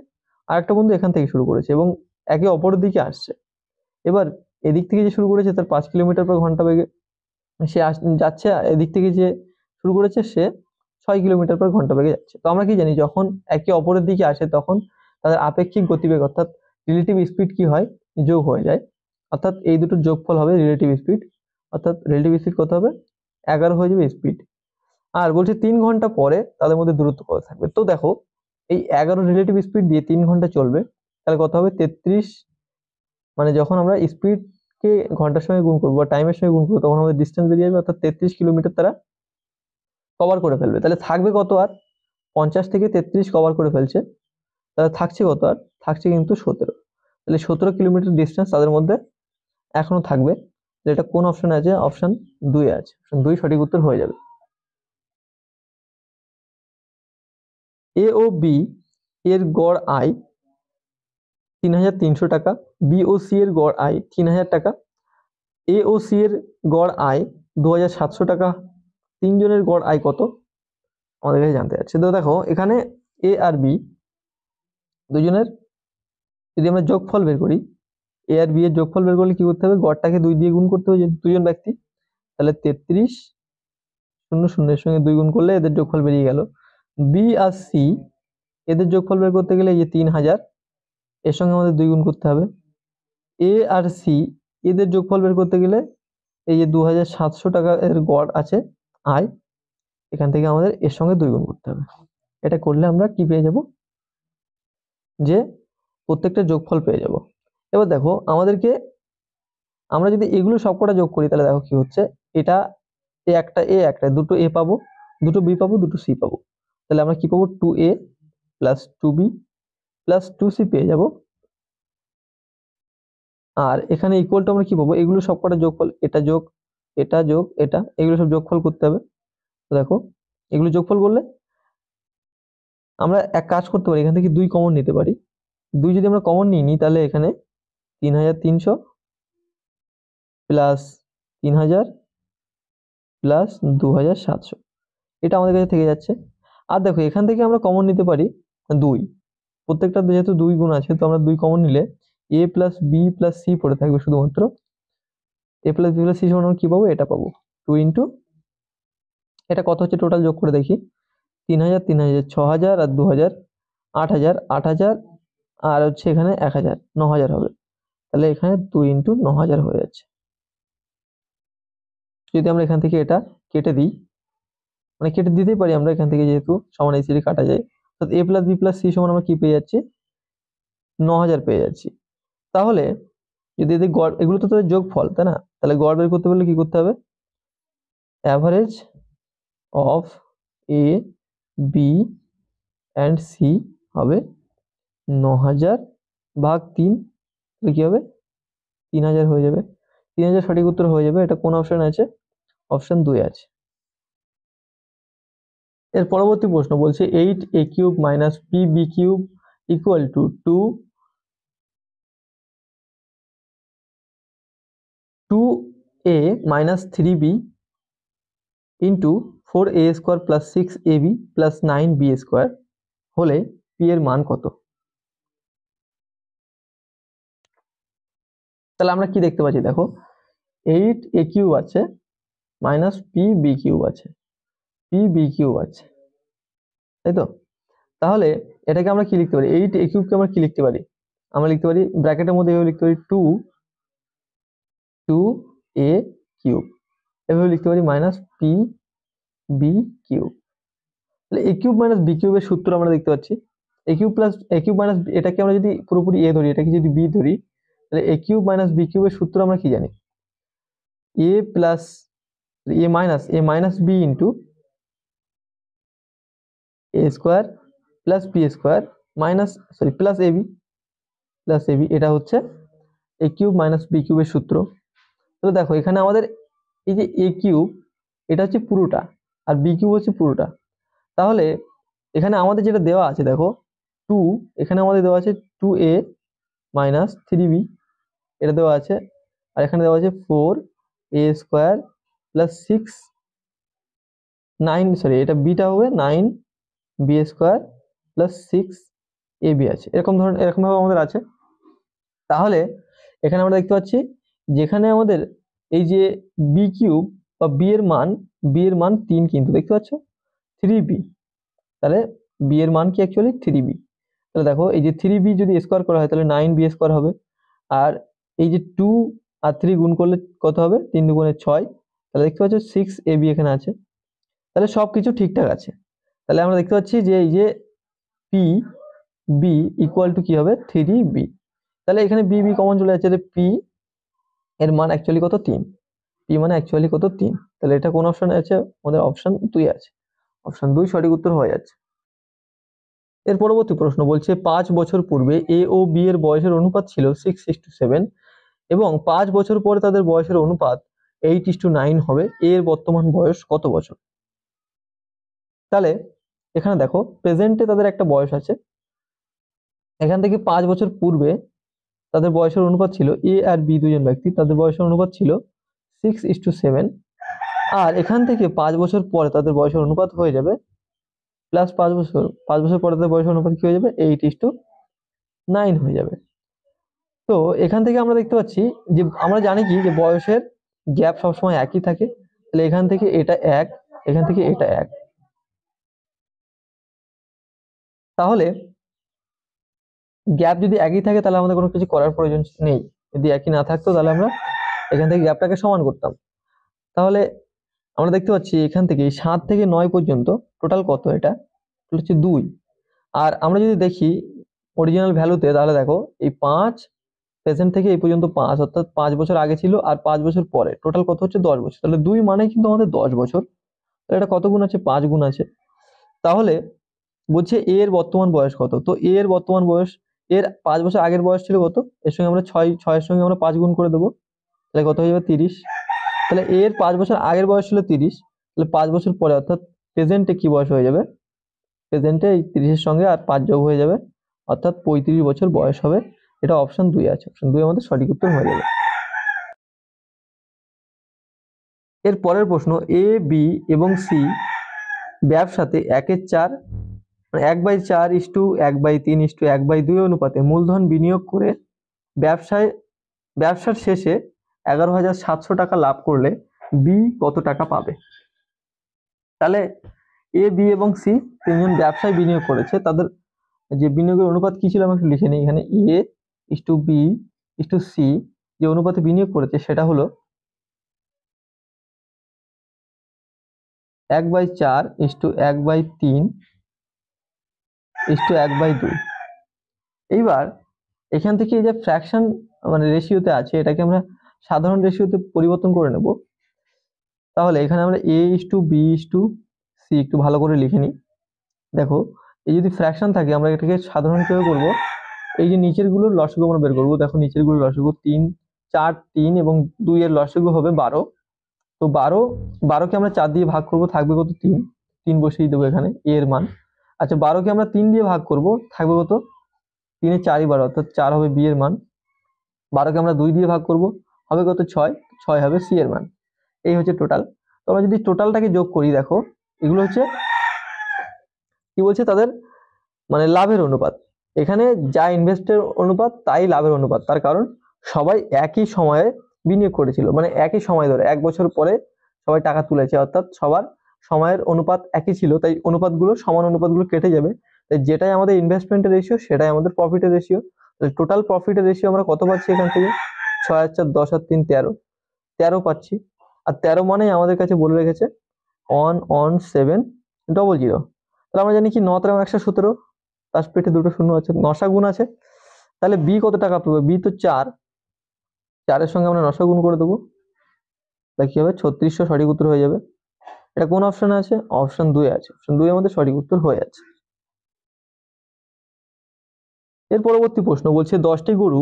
আর একটা বন্ধু এখান থেকে শুরু করেছে এবং একে অপরের দিকে আসছে। এবার এদিক থেকে যে শুরু করেছে তার 5 কিলোমিটার প্রতি ঘন্টা বেগে সে যাচ্ছে, এদিক থেকে যে শুরু করেছে সে 6 কিলোমিটার প্রতি ঘন্টা বেগে যাচ্ছে। তো আমরা কি জানি, যখন একে অপরের দিকে আসে তখন তাদের আপেক্ষিক গতিবেগ অর্থাৎ রিলেটিভ স্পিড কি হয়, যোগ হয়ে যায়, অর্থাৎ এই দুটোর যোগফল হবে রিলেটিভ স্পিড, অর্থাৎ রিলেটিভ স্পিড কত হবে, 11 হয়ে যাবে স্পিড। আর বলছে 3 ঘন্টা পরে তাদের মধ্যে দূরত্ব কত থাকবে। তো দেখো এই 11 রিলেটিভ স্পিড দিয়ে 3 ঘন্টা চলবে, তাহলে কত হবে 33, মানে যখন আমরা স্পিড কে ঘন্টার সঙ্গে গুণ করবো বা টাইমের সঙ্গে গুণ করবো তখন আমাদের ডিস্টেন্স বেরিয়ে যাবে, অর্থাৎ 33 কিলোমিটার তারা কভার করে ফেলবে। তাহলে থাকবে কত আর, 50 থেকে 33 কভার করে ফেলছে, তাহলে থাকছে কত? আর থাকছে কিন্তু 17। তাহলে 17 কিলোমিটার ডিস্টেন্স তাদের মধ্যে এখনো থাকবে। এটা কোন অপশনে আছে? অপশন 2 এ আছে। অপশন 2 সঠিক উত্তর হয়ে যাবে। এ ও বি এর গড় আয় 3,300 টাকা, বি ও সি এর গড় আয় 3,000 টাকা, এ ও সি এর গড় আয় 2,700 টাকা, তিনজনের গড় আয় কত আমাদের কাছে জানতে চাচ্ছে। তো দেখো এখানে এ আর বি দুজনের যদি আমরা যোগফল বের করি, এ আর বি এর যোগফল বের করলে কি করতে হবে? গড়টাকে 2 দিয়ে গুণ করতে হবে, যে দুজন ব্যক্তি। তাহলে 33 শূন্য শূন্যের সঙ্গে 2 গুণ করলে এদের যোগফল বেরিয়ে গেল। বি আর সি এদের যোগফল বের করতে গেলে এই যে 3,000, এর সঙ্গে আমাদের 2 গুণ করতে হবে। এ আর সি এদের যোগফল বের করতে গেলে এই যে 2,700 টাকা এর গড় আছে আয়, এখান থেকে আমাদের এর সঙ্গে 2 গুণ করতে হবে। এটা করলে আমরা কি পেয়ে যাব? যে প্রত্যেকটা যোগফল পেয়ে যাব। এবার দেখো আমাদেরকে, আমরা যদি এগুলো সবকটা যোগ করি তাহলে দেখো কি হচ্ছে, এটা এ একটা দুটো এ পাবো, দুটো বি পাবো, দুটো সি পাবো। তাহলে আমরা কি পাবো? 2a plus 2b plus 2c পেয়ে যাব। আর এখানে ইকুয়াল টু আমরা কি পাবো? এগুলো সবকটা যোগফল, এটা যোগ এটা যোগ এটা, এগুলো সব যোগফল করতে হবে। তো দেখো এগুলো যোগফল করলে আমরা এক কাজ করতে পারি, এখান থেকে 2 কমন নিতে পারি। 2 যদি আমরা কমন নিই তাহলে এখানে 3,300 প্লাস 3,000 প্লাস 2,700, এটা আমাদের কাছে থেকে যাচ্ছে। আর দেখো এখান থেকে আমরা কমন নিতে পারি 2, প্রত্যেকটা যেহেতু 2 গুণ আছে, তো আমরা 2 কমন নিলে এ প্লাস বি প্লাস সি পড়ে থাকবে শুধুমাত্র। এ প্লাস বি প্লাস সি সমান আমরা কি পাবো? এটা পাবো 2 ইন্টু, এটা কত হচ্ছে টোটাল যোগ করে দেখি, 3,000 3,000 6,000 আর 2,000 8,000 8,000 আর হচ্ছে এখানে 1,000 9,000 হবে। তাহলে এখানে 2 ইন্টু 9,000 হয়ে যাচ্ছে। যদি আমরা এখান থেকে এটা কেটে দিই, মানে কেটে দিতেই পারি আমরা এখান থেকে, যেহেতু সমান এসিডি কাটা যায়, তো এ প্লাস বি প্লাস সি সমান আমরা কি পেয়ে যাচ্ছি? 9,000 পেয়ে যাচ্ছি। তাহলে যদি এদের গড়, এগুলো তো তাদের যোগফল তাই না? তাহলে গড় বের করতে পারলে কি করতে হবে? Average of A B and C হবে 9,000 ভাগ 3, তাহলে কি হবে? 3,000 হয়ে যাবে। 3,000 সঠিক উত্তর হয়ে যাবে। এটা কোন অপশন আছে? অপশন 2 আছে। এর পরবর্তী প্রশ্ন বলছে 8a cube minus pb cube equal to 2a minus 3b into 4a square plus 6ab plus 9b square হলে p এর মান কত? তাহলে আমরা কি দেখতে পাচ্ছি? দেখো 8a কিউব আছে মাইনাস pb কিউব আছে, pb কিউব আছে, তাই তো? তাহলে এটাকে আমরা কি লিখতে পারি? 8a কিউবকে আমরা কি লিখতে পারি? আমরা লিখতে পারি ব্র্যাকেটের মধ্যে এভাবে লিখতে পারি 2a কিউব, এভাবে লিখতে পারি মাইনাস pb কিউব। তাহলে a কিউব মাইনাস b কিউবের সূত্র আমরা দেখতে পাচ্ছি, a cube plus a cube minus, এটাকে আমরা যদি পুরোপুরি a ধরি, এটাকে যদি b ধরি, তাহলে a কিউব মাইনাস b কিউবের সূত্র আমরা কি জানি? a plus a minus b into a square plus b square minus plus ab, এটা হচ্ছে a কিউব মাইনাস b কিউবের সূত্র। তো দেখো এখানে আমাদের এই যে a কিউব, এটা হচ্ছে পুরোটা, আর b কিউব হচ্ছে পুরোটা। তাহলে এখানে আমাদের যেটা দেওয়া আছে দেখো 2, এখানে আমাদের দেওয়া আছে 2a মাইনাস 3b, এটা দেওয়া আছে। আর এখানে দেওয়া আছে 4a স্কোয়ার প্লাস 9, এটা বিটা হবে 9b স্কোয়ার প্লাস 6ab আছে, এরকম ভাবে আমাদের আছে। তাহলে এখানে আমরা দেখতে পাচ্ছি যেখানে আমাদের এই যে বি কিউব বা বি এর মান 3, কিন্তু দেখতে পাচ্ছ 3b, তাহলে বি এর মান কি অ্যাকচুয়ালি 3b। তাহলে দেখো এই যে 3b যদি স্কোয়ার করা হয় তাহলে 9b স্কোয়ার হবে, আর এই যে 2 আর 3 গুণ করলে কত হবে? 3 দুগুণে 6, তাহলে দেখতে পাচ্ছ 6ab এখানে আছে। তাহলে সবকিছু ঠিকঠাক আছে। তাহলে আমরা দেখতে পাচ্ছি যে এই যে পি বি ইকুয়াল টু কি হবে? 3b। তাহলে এখানে বি কমন চলে যাচ্ছে, পি এর মান অ্যাকচুয়ালি কত? 3। পি মানে অ্যাকচুয়ালি কত? 3। তাহলে এটা কোন অপশনে আছে? আমাদের অপশন 2 আছে। অপশন 2 সঠিক উত্তর হয়ে যাচ্ছে। এর পরবর্তী প্রশ্ন বলছে 5 বছর পূর্বে এ ও বি এর বয়সের অনুপাত ছিল 6:7 এবং 5 বছর পরে তাদের বয়সের অনুপাত 8:9 হবে। এর বর্তমান বয়স কত বছর? তাহলে এখানে দেখো প্রেজেন্টে তাদের একটা বয়স আছে, এখান থেকে 5 বছর পূর্বে তাদের বয়সের অনুপাত ছিল, এ আর বি দুজন ব্যক্তি, তাদের বয়সের অনুপাত ছিল 6:7, আর এখান থেকে 5 বছর পরে তাদের বয়সের অনুপাত হয়ে যাবে প্লাস 5 বছর পরে তাদের বয়সের অনুপাত কি হয়ে যাবে, 8:9 হয়ে যাবে। তো এখান থেকে আমরা দেখতে পাচ্ছি যে আমরা জানি কি যে বয়সের গ্যাপ সবসময় একই থাকে, তাহলে এখান থেকে এটা 1, এখান থেকে এটা 1, তাহলে গ্যাপ যদি একই থাকে তাহলে আমাদের কোনো কিছু করার প্রয়োজন নেই, যদি একই না থাকতো তাহলে আমরা এখান থেকে গ্যাপটাকে সমান করতাম। তাহলে আমরা দেখতে পাচ্ছি এখান থেকে 7 থেকে 9 পর্যন্ত টোটাল কত, এটা হচ্ছে 2। আর আমরা যদি দেখি অরিজিনাল ভ্যালুতে, তাহলে দেখো এই 5 প্রেজেন্ট থেকে এই পর্যন্ত 5, অর্থাৎ 5 বছর আগে ছিল আর 5 বছর পরে টোটাল কত হচ্ছে 10 বছর, তাহলে 2 মানে কিন্তু আমাদের 10 বছর। তাহলে এটা কত গুণ আছে, 5 গুণ আছে। তাহলে বলছে এ এর বর্তমান বয়স কত, তো এ এর বর্তমান বয়স, এর 5 বছর আগের বয়স ছিল কত, এর সঙ্গে আমরা 6 এর সঙ্গে আমরা 5 গুণ করে দেবো, তাহলে কত হয়ে যাবে 30। তাহলে এর 5 বছর আগের বয়স ছিল 30, তাহলে 5 বছর পরে অর্থাৎ প্রেজেন্টে কি বয়স হয়ে যাবে, প্রেজেন্টে এই 30 এর সঙ্গে আর 5 যোগ হয়ে যাবে, অর্থাৎ 35 বছর বয়স হবে। এটা অপশন 2 আছে, অপশন 2 আমাদের সঠিক উত্তর হয়ে যাবে। এর পরের প্রশ্ন, এ বি এবং সি ব্যবসাতে 1/4 1/4:1/3:1/2 অনুপাতে মূলধন বিনিয়োগ করে ব্যবসার শেষে 11,700 টাকা লাভ করলে বি কত টাকা পাবে? তাহলে এ বি এবং সি তিনজন ব্যবসায় বিনিয়োগ করেছে, তাদের যে বিনিয়োগের অনুপাত কি ছিল আমি একটু লিখে নিই এখানে, A is to B is to C যে অনুপাতে বিনিয়োগ করেছে সেটা হলো 1/4:1/3:1/2। এইবার এখান থেকে এই যে ফ্র্যাকশন মানে রেশিওতে আছে, এটাকে আমরা সাধারণ রেশিওতে পরিবর্তন করে নেব। তাহলে এখানে আমরা A is to B is to C একটু ভালো করে লিখে নিই। দেখো এই যদি ফ্র্যাকশন থাকে আমরা এটাকে সাধারণ কিভাবে করব, এই যে নিচের গুলোর লসাগু আমরা বের করব। দেখো নিচের গুলোর লসাগু 3, 4, 3 এবং 2 এর লসাগু হবে 12। তো 12কে আমরা 4 দিয়ে ভাগ করব, থাকবে কত, 3 বসিয়ে দেবো এখানে এ এর মান। আচ্ছা 12কে আমরা 3 দিয়ে ভাগ করব, থাকবে কত, 3 এর 4ই 12, অর্থাৎ 4 হবে বি এর মান। 12কে আমরা 2 দিয়ে ভাগ করব, হবে কত, 6 হবে সি এর মান। এই হচ্ছে টোটাল। তো আমরা যদি টোটালটাকে যোগ করি, দেখো এগুলো হচ্ছে কি বলছে, তাদের মানে লাভের অনুপাত। এখানে যা ইনভেস্টের অনুপাত তাই লাভের অনুপাত, তার কারণ সবাই একই সময়ে বিনিয়োগ করেছিল, মানে একই সময় ধরে 1 বছর পরে সবাই টাকা তুলেছে, অর্থাৎ সবার সময়ের অনুপাত একই ছিল, তাই অনুপাতগুলো সমান, অনুপাতগুলো কেটে যাবে। তাই যেটাই আমাদের ইনভেস্টমেন্টের রেশিও সেটাই আমাদের প্রফিটের রেশিও। টোটাল প্রফিটের রেশিও আমরা কত পাচ্ছি এখান থেকে, 6 আর 4 10 আর 3 13 পাচ্ছি। আর 13 মানেই আমাদের কাছে বলে রেখেছে 11700। তাহলে আমরা জানি কি 9 × 117, তার পেটে দুটো শূন্য আছে, 9 গুণ আছে। তাহলে বি কত টাকা পাবে, বি তো 4, 4 এর সঙ্গে আমরা 9 গুণ করে দেবো, তাহলে কি হবে 3600 সঠিক উত্তর হয়ে যাবে। এটা কোন অপশনে আছে, অপশন 2 আছে, অপশন 2 আমাদের সঠিক উত্তর হয়ে আছে। এর পরবর্তী প্রশ্ন বলছে 10টি গরু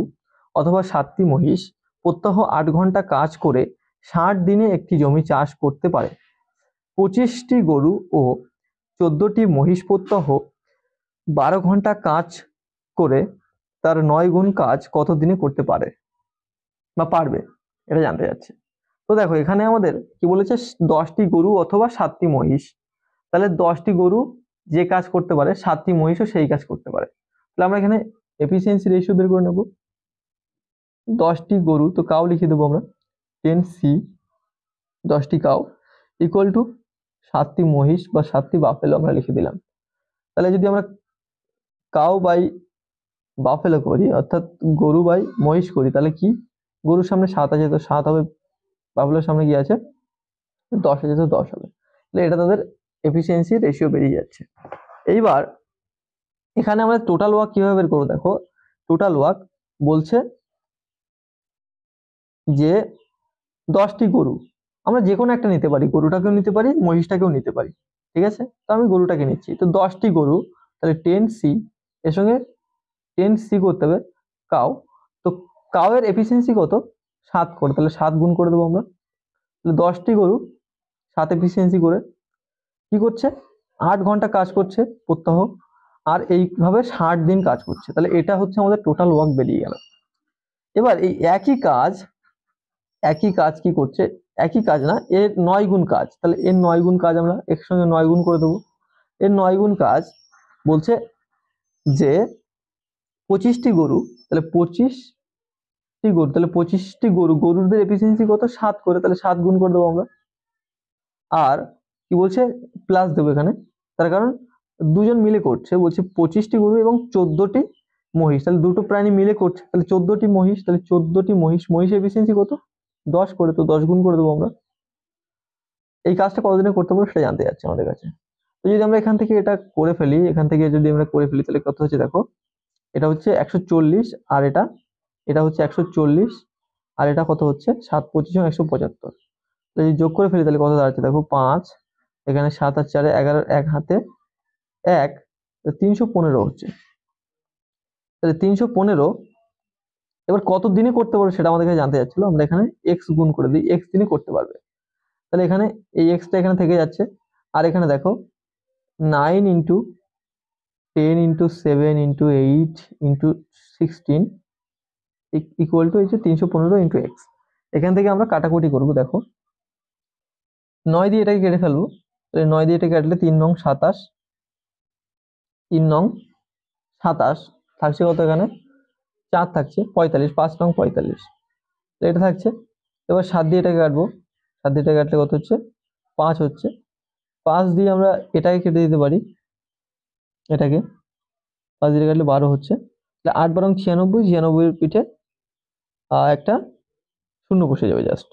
অথবা 7টি মহিষ প্রত্যহ 8 ঘন্টা কাজ করে 60 দিনে একটি জমি চাষ করতে পারে। 25টি গরু ও 14টি মহিষ প্রত্যহ 12 ঘন্টা কাজ করে তার 9 গুণ কাজ কত দিনে করতে পারে বা পারবে, এটা জানতে যাচ্ছে। তো দেখো এখানে আমাদের কি বলেছে, 10টি গরু অথবা 7টি মহিষ, তাহলে 10টি গরু যে কাজ করতে পারে, 7টি মহিষও সেই কাজ করতে পারে। তাহলে আমরা এখানে এফিসিয়েন্সি রেশিও বের করে নেব। 10টি গরু, তো কাউ লিখে দেবো আমরা 10C, 10টি কাউ ইকুয়াল টু 7টি মহিষ বা 7টি বাফেলো আমরা লিখে দিলাম। তাহলে যদি আমরা কাউ বাই বাফেলো করি, অর্থাৎ গরু বাই মহিষ করি, তাহলে কি, গরুর সামনে 7 আছে তো 7 হবে, বাফেলোর সামনে কি আছে 10 আছে তো 10 হবে। তাহলে এটা তাদের এফিসিয়েন্সি রেশিও বেরিয়ে যাচ্ছে। এইবার এখানে আমরা টোটাল ওয়ার্ক কিভাবে বের করবো, দেখো টোটাল ওয়ার্ক বলছে যে 10টি গরু, আমরা যে কোনো একটা নিতে পারি, গরুটাকেও নিতে পারি মহিষটাকেও নিতে পারি, ঠিক আছে। তো আমি গরুটাকে নিচ্ছি, তো 10টি গরু, তাহলে 10c এর সঙ্গে 10c করতে হবে কাউ। তো কাউ এর এফিসিয়েন্সি কত? 7 করে, তাহলে 7 গুণ করে দেবো আমরা। তাহলে 10টি গরু 7 এফিসিয়েন্সি করে কি করছে? 8 ঘন্টা কাজ করছে প্রত্যহ, আর এইভাবে 60 দিন কাজ করছে। তাহলে এটা হচ্ছে আমাদের টোটাল ওয়ার্ক বেরিয়ে গেল। এবার এই একই কাজ কি করছে? একই কাজ না, এর 9 গুণ কাজ। তাহলে এর 9 গুণ কাজ আমরা এর সঙ্গে 9 গুণ করে দেবো। এর 9 গুণ কাজ বলছে যে 25টি গরু, তাহলে 25টি গরু, তাহলে 25টি গরুদের এফিসিয়েন্সি কত? 7 করে, তাহলে 7 গুণ করে দেবো আমরা। আর কি বলছে? প্লাস দেবো এখানে, তার কারণ দুজন মিলে করছে, বলছে 25টি গরু এবং 14টি মহিষ, তাহলে দুটো প্রাণী মিলে করছে, তাহলে 14টি মহিষ, তাহলে 14টি মহিষ এফিসিয়েন্সি কত? 10 করে, তো 10 গুণ করে দেবো আমরা। এই কাজটা কতদিনে করতে পারবো সেটা জানতে যাচ্ছে আমাদের কাছে। তো যদি আমরা এখান থেকে এটা করে ফেলি, এখান থেকে যদি আমরা করে ফেলি তাহলে কত হচ্ছে দেখো, এটা হচ্ছে 140, আর এটা হচ্ছে 140, আর এটা কত হচ্ছে 7 25 এবং 175। যদি যোগ করে ফেলি তাহলে কত দাঁড়াচ্ছে দেখো, 5, এখানে 7 আর 4 11, এক হাতে 1, 315 হচ্ছে। তাহলে 315 এবার কত দিনে করতে পারবে সেটা আমাদের কাছে জানতে যাচ্ছিল। আমরা এখানে x গুণ করে দিই, x দিনে করতে পারবে। তাহলে এখানে এই এক্সটা এখানে থেকে যাচ্ছে, আর এখানে দেখো 9 into 10 into 7 into 8 into 16 equal to হচ্ছে 315 ইন্টু এক্স। এখান থেকে আমরা কাটাকুটি করবো, দেখো 9 দিয়ে এটাকে কেটে ফেলবো। তাহলে 9 দিয়ে এটা কাটলে 3 নং 27, 3 নং 27 থাকছে কত? এখানে 4 থাকছে 45, 5 নং 45, তো এটা থাকছে। এবার 7 দিয়ে এটাকে কাটবো, 7 দিয়ে এটা কাটলে কত হচ্ছে? 5 হচ্ছে। 5 দিয়ে আমরা এটাকে কেটে দিতে পারি, এটাকে 5 দিয়ে কাটলে 12 হচ্ছে। তাহলে 8 12 96, 96 এর পিঠে একটা শূন্য বসে যাবে জাস্ট,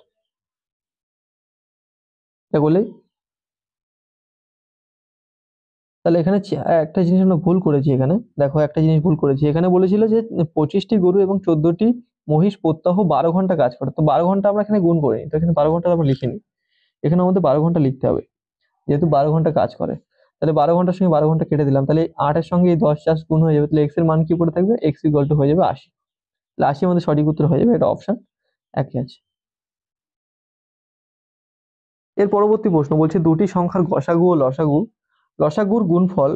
এটা করলেই। তাহলে এখানে একটা জিনিস আমরা ভুল করেছি, এখানে দেখো একটা জিনিস ভুল করেছি। এখানে বলেছিল যে 25টি গরু এবং 14টি মহিষ প্রত্যহ 12 ঘন্টা কাজ করে, তো 12 ঘন্টা আমরা এখানে গুণ করিনি, তো এখানে 12 ঘন্টা আমরা লিখিনি। এখানে আমাদের 12 ঘন্টা লিখতে হবে, যেহেতু 12 ঘন্টা কাজ করে। তাহলে 12 ঘন্টার সঙ্গে 12 ঘন্টা কেটে দিলাম, তাহলে 8 এর সঙ্গে এই 10 জাস্ট গুণ হয়ে যাবে, তাহলে x এর মান কি পড়ে থাকবে? x ইকুয়াল টু হয়ে যাবে 80। তাহলে 80 আমাদের সঠিক উত্তর হয়ে যাবে, এটা অপশন একই আছে। এর পরবর্তী প্রশ্ন বলছে দুটি সংখ্যার গসাগু ও লসাগু, লসাগুর গুণফল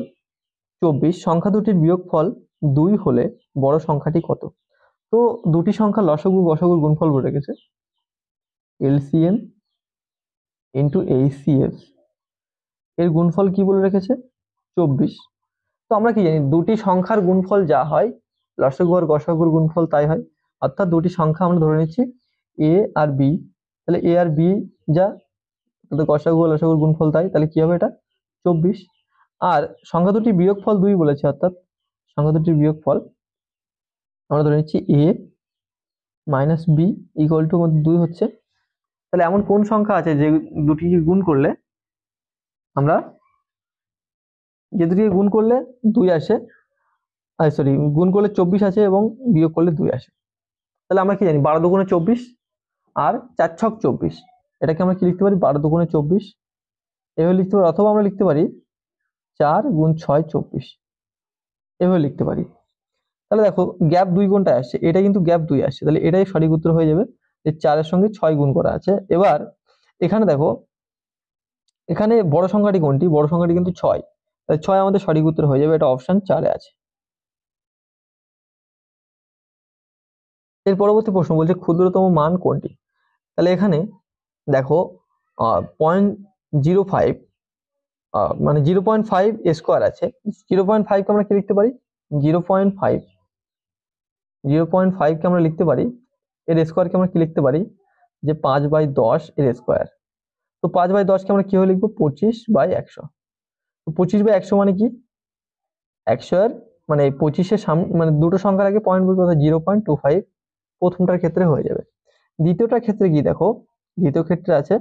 24, সংখ্যা দুটির বিয়োগফল 2 হলে বড় সংখ্যাটি কত? তো দুটি সংখ্যা লসাগু গসাগুর গুণফল বলে রেখেছে এলসিএম ইন্টু এইচসিএফ, এর গুণফল কি বলে রেখেছে? 24। তো আমরা কি জানি, দুটি সংখ্যার গুণফল যা হয় লসাগু আর গসাগুর গুণফল তাই হয়। অর্থাৎ দুটি সংখ্যা আমরা ধরে নিচ্ছি এ আর বি, তাহলে এ আর বি যা, তাহলে গসাগু আর লসাগুর গুণফল তাই, তাহলে কি হবে? এটা 24। আর সংখ্যা দুটি বিয়োগফল 2 বলেছে, অর্থাৎ সংখ্যা দুটির বিয়োগফল আমরা ধরে নিচ্ছি এ মাইনাস বি ইকুয়াল টু 2 হচ্ছে। তাহলে এমন কোন সংখ্যা আছে যে দুটিকে গুণ করলে আমরা, যে দুটিকে গুণ করলে 2 আসে, সরি গুণ করলে 24 আসে এবং বিয়োগ করলে 2 আসে? তাহলে আমরা কি জানি, 12 দুগুণে 24 আর 4 ছক 24, এটাকে আমরা কি লিখতে পারি? 12 দুগুণে 24 এভাবে লিখতে পারি, অথবা আমরা লিখতে পারি 4 গুণ 6 24, এভাবে লিখতে পারি। তাহলে দেখো গ্যাপ 2 কোনটা আসছে? এটা কিন্তু গ্যাপ 2 আসছে, তাহলে এটাই সঠিক উত্তর হয়ে যাবে, যে 4 এর সঙ্গে 6 গুণ করা আছে। এবার এখানে দেখো, এখানে বড় সংখ্যাটি কোনটি? বড় সংখ্যাটি কিন্তু 6, তাহলে 6 আমাদের সঠিক উত্তর হয়ে যাবে, এটা অপশন 4 এ আছে। এর পরবর্তী প্রশ্ন বলছে ক্ষুদ্রতম মান কোনটি? তাহলে এখানে দেখো 0.05, মানে 0.5 স্কোয়ার আছে। 0.5 কে আমরা কি লিখতে পারি? 0.5, 0.5 কে আমরা লিখতে পারি, এর স্কোয়ার কে আমরা কি লিখতে পারি? যে 5/10 এর স্কোয়ার। তো 5/10 কে আমরা কিভাবে লিখবো? 25/100। তো 25/100 মানে কি? 100 এর মানে 25 এর সামনে, মানে দুটো সংখ্যার আগে পয়েন্ট বলবো, 0.25 প্রথমটার ক্ষেত্রে হয়ে যাবে। দ্বিতীয়টার ক্ষেত্রে কি দেখো, দ্বিতীয় ক্ষেত্রে আছে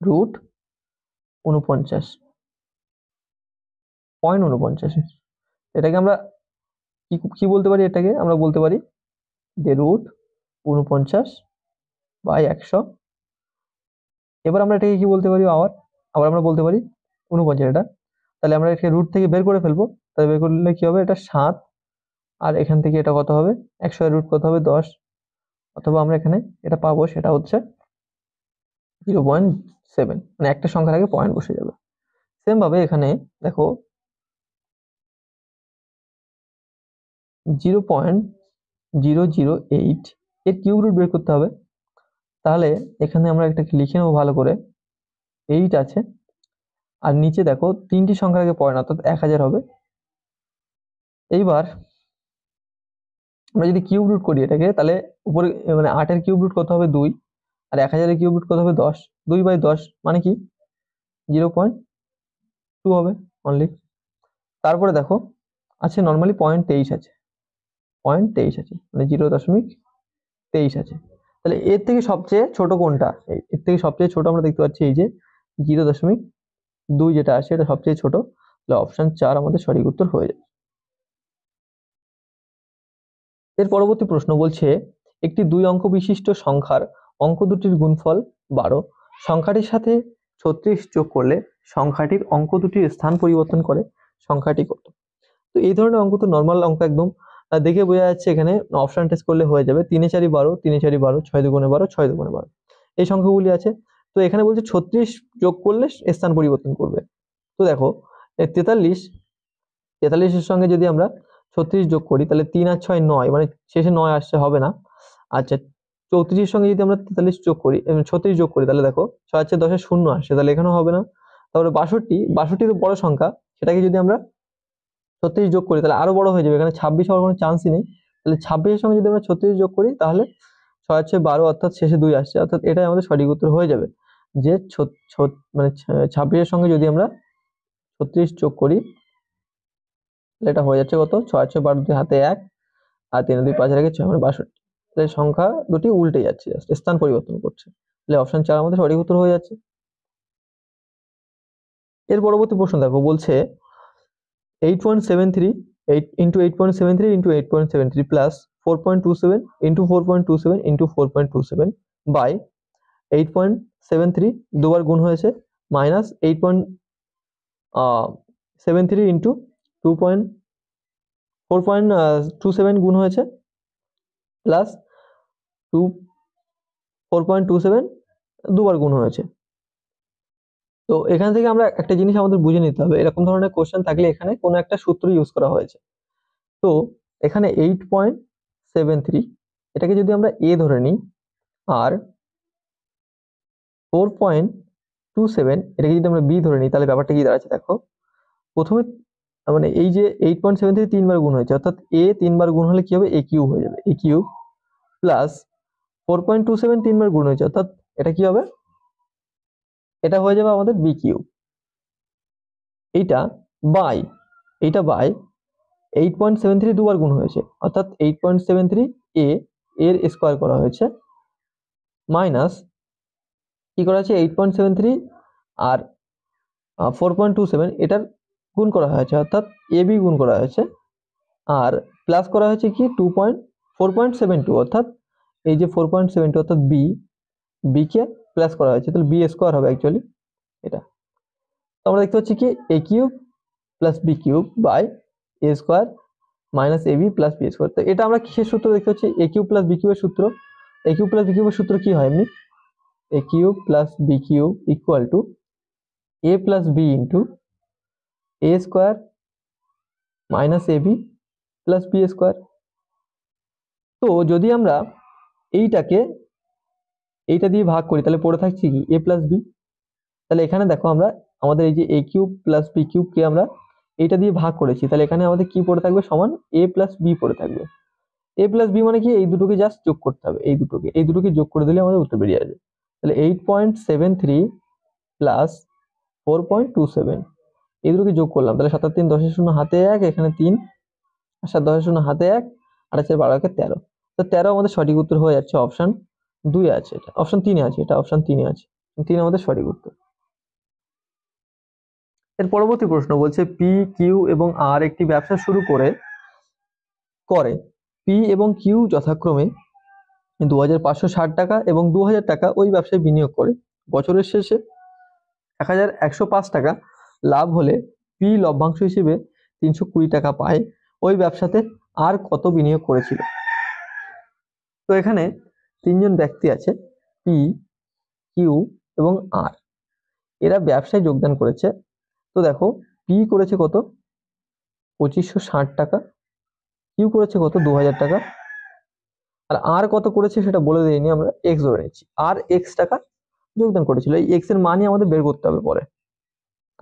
√49.49। এটাকে আমরা কি বলতে পারি? এটাকে আমরা বলতে পারি যে √49/100। এবার আমরা এটাকে কি বলতে পারি? আবার আবার আমরা বলতে পারি 49, এটা তাহলে আমরা এটাকে রুট থেকে বের করে ফেলবো। তাহলে বের করলে কি হবে, এটা 7, আর এখান থেকে এটা কত হবে, 100 এর রুট কত হবে 10, অথবা আমরা এখানে এটা পাবো, সেটা হচ্ছে 0.7, মানে একটা সংখ্যার আগে পয়েন্ট বসে যাবে। সেম ভাবে এখানে দেখো 0.008 এর কিউব রুট বের করতে হবে। তাহলে এখানে আমরা একটা লিখে নেবো ভালো করে, 8 আছে, আর নিচে দেখো তিনটি সংখ্যার আগে পয়েন্ট, অর্থাৎ 1000 হবে। এইবার আমরা যদি কিউব রুট করি এটাকে, তাহলে উপরে মানে 8 এর কিউব রুট কত হবে 2, আর 1000 এর কিউব রুট কত হবে 10, 2/10 মানে কি 0.2 হবে অনলি। তারপরে দেখো আছে নর্মালি 0.23 আছে, 0.23 আছে, মানে 0.23 আছে। তাহলে এর থেকে সবচেয়ে ছোট কোনটা, এর থেকে সবচেয়ে ছোট আমরা দেখতে পাচ্ছি এই যে 0.2 যেটা আছে, এটা সবচেয়ে ছোট। তাহলে অপশন 4 আমাদের সঠিক উত্তর হয়ে যাবে। এর পরবর্তী প্রশ্ন বলছে, একটি 2 অঙ্ক বিশিষ্ট সংখ্যার অঙ্ক দুটির গুণফল 12, সংখ্যাটির সাথে 36 যোগ করলে সংখ্যাটির অঙ্ক দুটির স্থান পরিবর্তন করে, সংখ্যাটি কত? তো এই ধরনের অঙ্ক তো নর্মাল অঙ্ক একদম, দেখে বোঝা যাচ্ছে এখানে অপশন টেস্ট করলে হয়ে যাবে। 3 4 12, 3 4 12, 6 2 12, 6 2 12, এই সংখ্যাগুলি আছে। তো এখানে বলছে 36 যোগ করলে স্থান পরিবর্তন করবে। তো দেখো 43 এর সঙ্গে যদি আমরা 36 যোগ করি, তাহলে 3 আর 6 9, মানে শেষে 9 আসছে, হবে না। আচ্ছা 34 এর সঙ্গে যদি আমরা 43 যোগ করি, 36 যোগ করি, তাহলে দেখো 6 আর 10 0 আসছে, তাহলে এখানেও হবে না। তারপরে 62 তো বড় সংখ্যা, সেটাকে যদি আমরা 36 যোগ করি তাহলে আরো বড় হয়ে যাবে, এখানে 26 হওয়ার কোনো চান্সই নেই। তাহলে 26 এর সঙ্গে যদি আমরা 36 যোগ করি, তাহলে 6 আর 12, অর্থাৎ শেষে 2 আসছে, অর্থাৎ এটাই আমাদের সঠিক উত্তর হয়ে যাবে। যে মানে 26 এর সঙ্গে যদি আমরা 36 যোগ করি, তাহলে এটা হয়ে যাচ্ছে কত, 6 আর 12, 2 হাতে 1, আর 3 2 5 রেখে 6, মানে 62। তাহলে সংখ্যা দুটি উল্টে যাচ্ছে, স্থান পরিবর্তন করছে। তাহলে অপশন 4 আমাদের সঠিক উত্তর হয়ে যাচ্ছে। এর পরবর্তী প্রশ্ন দেখো, বলছে 8.73 8 into 8.73 into 8.73 plus 4.27 into 4.27 into 4.27 by 8.73 দুবার গুণ হয়েছে, মাইনাস 8.73 into 4.27 গুণ হয়েছে, প্লাস 4.27 দুবার গুণ হয়েছে। তো এখান থেকে আমরা একটা জিনিস আমাদের বুঝে নিতে হবে, এরকম ধরনের কোশ্চেন থাকলে এখানে কোনো একটা সূত্র ইউজ করা হয়েছে। তো এখানে 8.73 এটাকে যদি আমরা a ধরে নিই, আর 4.27 এটাকে যদি আমরা b ধরে নিই, তাহলে ব্যাপারটা কি দাঁড়াচ্ছে দেখো। প্রথমে মানে এই যে 8.73 তিনবার গুণ হয়েছে, অর্থাৎ a তিনবার গুণ হলে কি হবে, a কিউব হয়ে যাবে, a কিউব, প্লাস 4.27 তিনবার গুণ হয়েছে, অর্থাৎ এটা কি হবে, এটা হয়ে যাবে আমাদের b কিউব। এইটা বাই 8.73 দুবার গুণ হয়েছে, অর্থাৎ 8.73 a এর স্কয়ার করা হয়েছে, মাইনাস কি করা হয়েছে 8.73 আর 4.27 এটার গুণ করা হয়েছে, অর্থাৎ ab গুণ করা হয়েছে, আর প্লাস করা হয়েছে কি 4.72, অর্থাৎ এই যে 4.72 অর্থাৎ b কে প্লাস করা হয়েছে, তাহলে b স্কয়ার হবে অ্যাকচুয়ালি এটা। তো আমরা দেখতে পাচ্ছি কি a cube plus b cube by a square minus ab plus b square. তো এটা আমরা কিসের সূত্র দেখতে পাচ্ছি, a কিউব প্লাস b কিউবের সূত্র। a কিউব প্লাস b কিউবের সূত্র কি হয় এমনি, a cube plus b cube equal to a plus b into a square minus ab plus b square. তো যদি আমরা এইটা দিয়ে ভাগ করি, তাহলে পড়ে থাকছে কি a প্লাস b। তাহলে এখানে দেখো আমরা আমাদের এই যে a cube plus b cube কে আমরা এইটা দিয়ে ভাগ করেছি, তাহলে এখানে আমাদের কি পড়ে থাকবে, সমান a প্লাস b পড়ে থাকবে। a প্লাস b মানে কি, এই দুটোকে জাস্ট যোগ করতে হবে, এই দুটোকে যোগ করে দিলে আমাদের উত্তর বেরিয়ে আসবে। তাহলে 8.73 প্লাস 4.27 এই দুটোকে যোগ করলাম, তাহলে 7 3 10 0 হাতে 1, এখানে 3 আর 7 10 0 হাতে 1, 8 4 12 13। তো 13 আমাদের সঠিক উত্তর হয়ে যাচ্ছে, অপশন 2 আছে, এটা অপশন 3 আছে, এটা অপশন 3 আছে, 3 আমাদের সঠিক উত্তর। এর পরবর্তী প্রশ্ন বলছে, পি কিউ এবং আর একটি ব্যবসা শুরু করে পি এবং কিউ যথাক্রমে 2560 টাকা এবং 2000 টাকা ওই ব্যবসায় বিনিয়োগ করে। বছরের শেষে 1105 টাকা লাভ হলে পি লভ্যাংশ হিসেবে 320 টাকা পায়, ওই ব্যবসাতে আর কত বিনিয়োগ করেছিল? তো এখানে তিনজন ব্যক্তি আছে, পি, কিউ এবং আর। এরা ব্যবসায় যোগদান করেছে। তো দেখো, পি করেছে কত? 2560 টাকা। কিউ করেছে কত? 2000 টাকা। আর আর কত করেছে সেটা বলে দিইনি, আমরা এক্স ধরে নিচ্ছি। আর এক্স টাকা যোগদান করেছিল। এই এক্স এর মানই আমাদের বের করতে হবে পরে।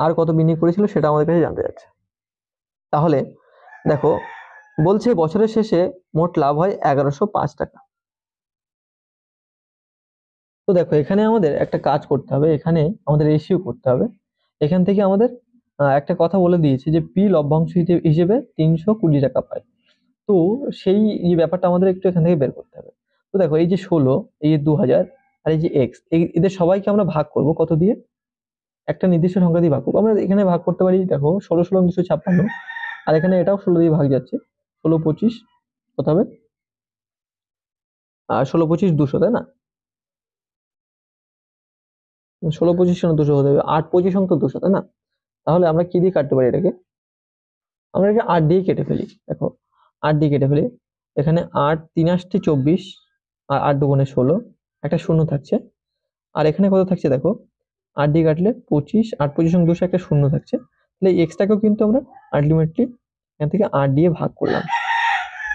আর কত বিনিয়োগ করেছিল সেটা আমাদের কাছে জানতে যাচ্ছে। তাহলে দেখো, বলছে বছরের শেষে মোট লাভ হয় 1105 টাকা। তো দেখো, এখানে আমাদের একটা কাজ করতে হবে, এখানে আমাদের রেশিও করতে হবে। এখান থেকে আমাদের একটা কথা বলে দিয়েছে যে পি লভ্যাংশ হিসেবে 320 টাকা পায়। তো সেই যে ব্যাপারটা আমাদের একটু এখান থেকে বের করতে হবে। তো দেখো, এই যে 16, এই যে 2000, আর এই যে এক্স, এদের সবাইকে আমরা ভাগ করব কত দিয়ে? একটা নির্দিষ্ট সংখ্যা দিয়ে ভাগ করবো। আমরা এখানে ভাগ করতে পারি, দেখো 16 16 256, আর এখানে এটাও 16 দিয়ে ভাগ যাচ্ছে। 16 25 কত হবে? 16 25 200, তাই না? 16 25 200 হতে হবে, 8 25 তো 200, তাই না? তাহলে আমরা কি দিয়ে কাটতে পারি এটাকে? আমরা এটাকে 8 দিয়ে কেটে ফেলি। দেখো, 8 দিয়ে কেটে ফেলি। এখানে 8 3 আসছে 24, আর 8 দুগুণে 16, একটা শূন্য থাকছে। আর এখানে কত থাকছে দেখো, 8 দিয়ে কাটলে 25, 8 25 200, একটা শূন্য থাকছে। তাহলে এক্সটাকেও কিন্তু আমরা আলটিমেটলি এখান থেকে 8 দিয়ে ভাগ করলাম।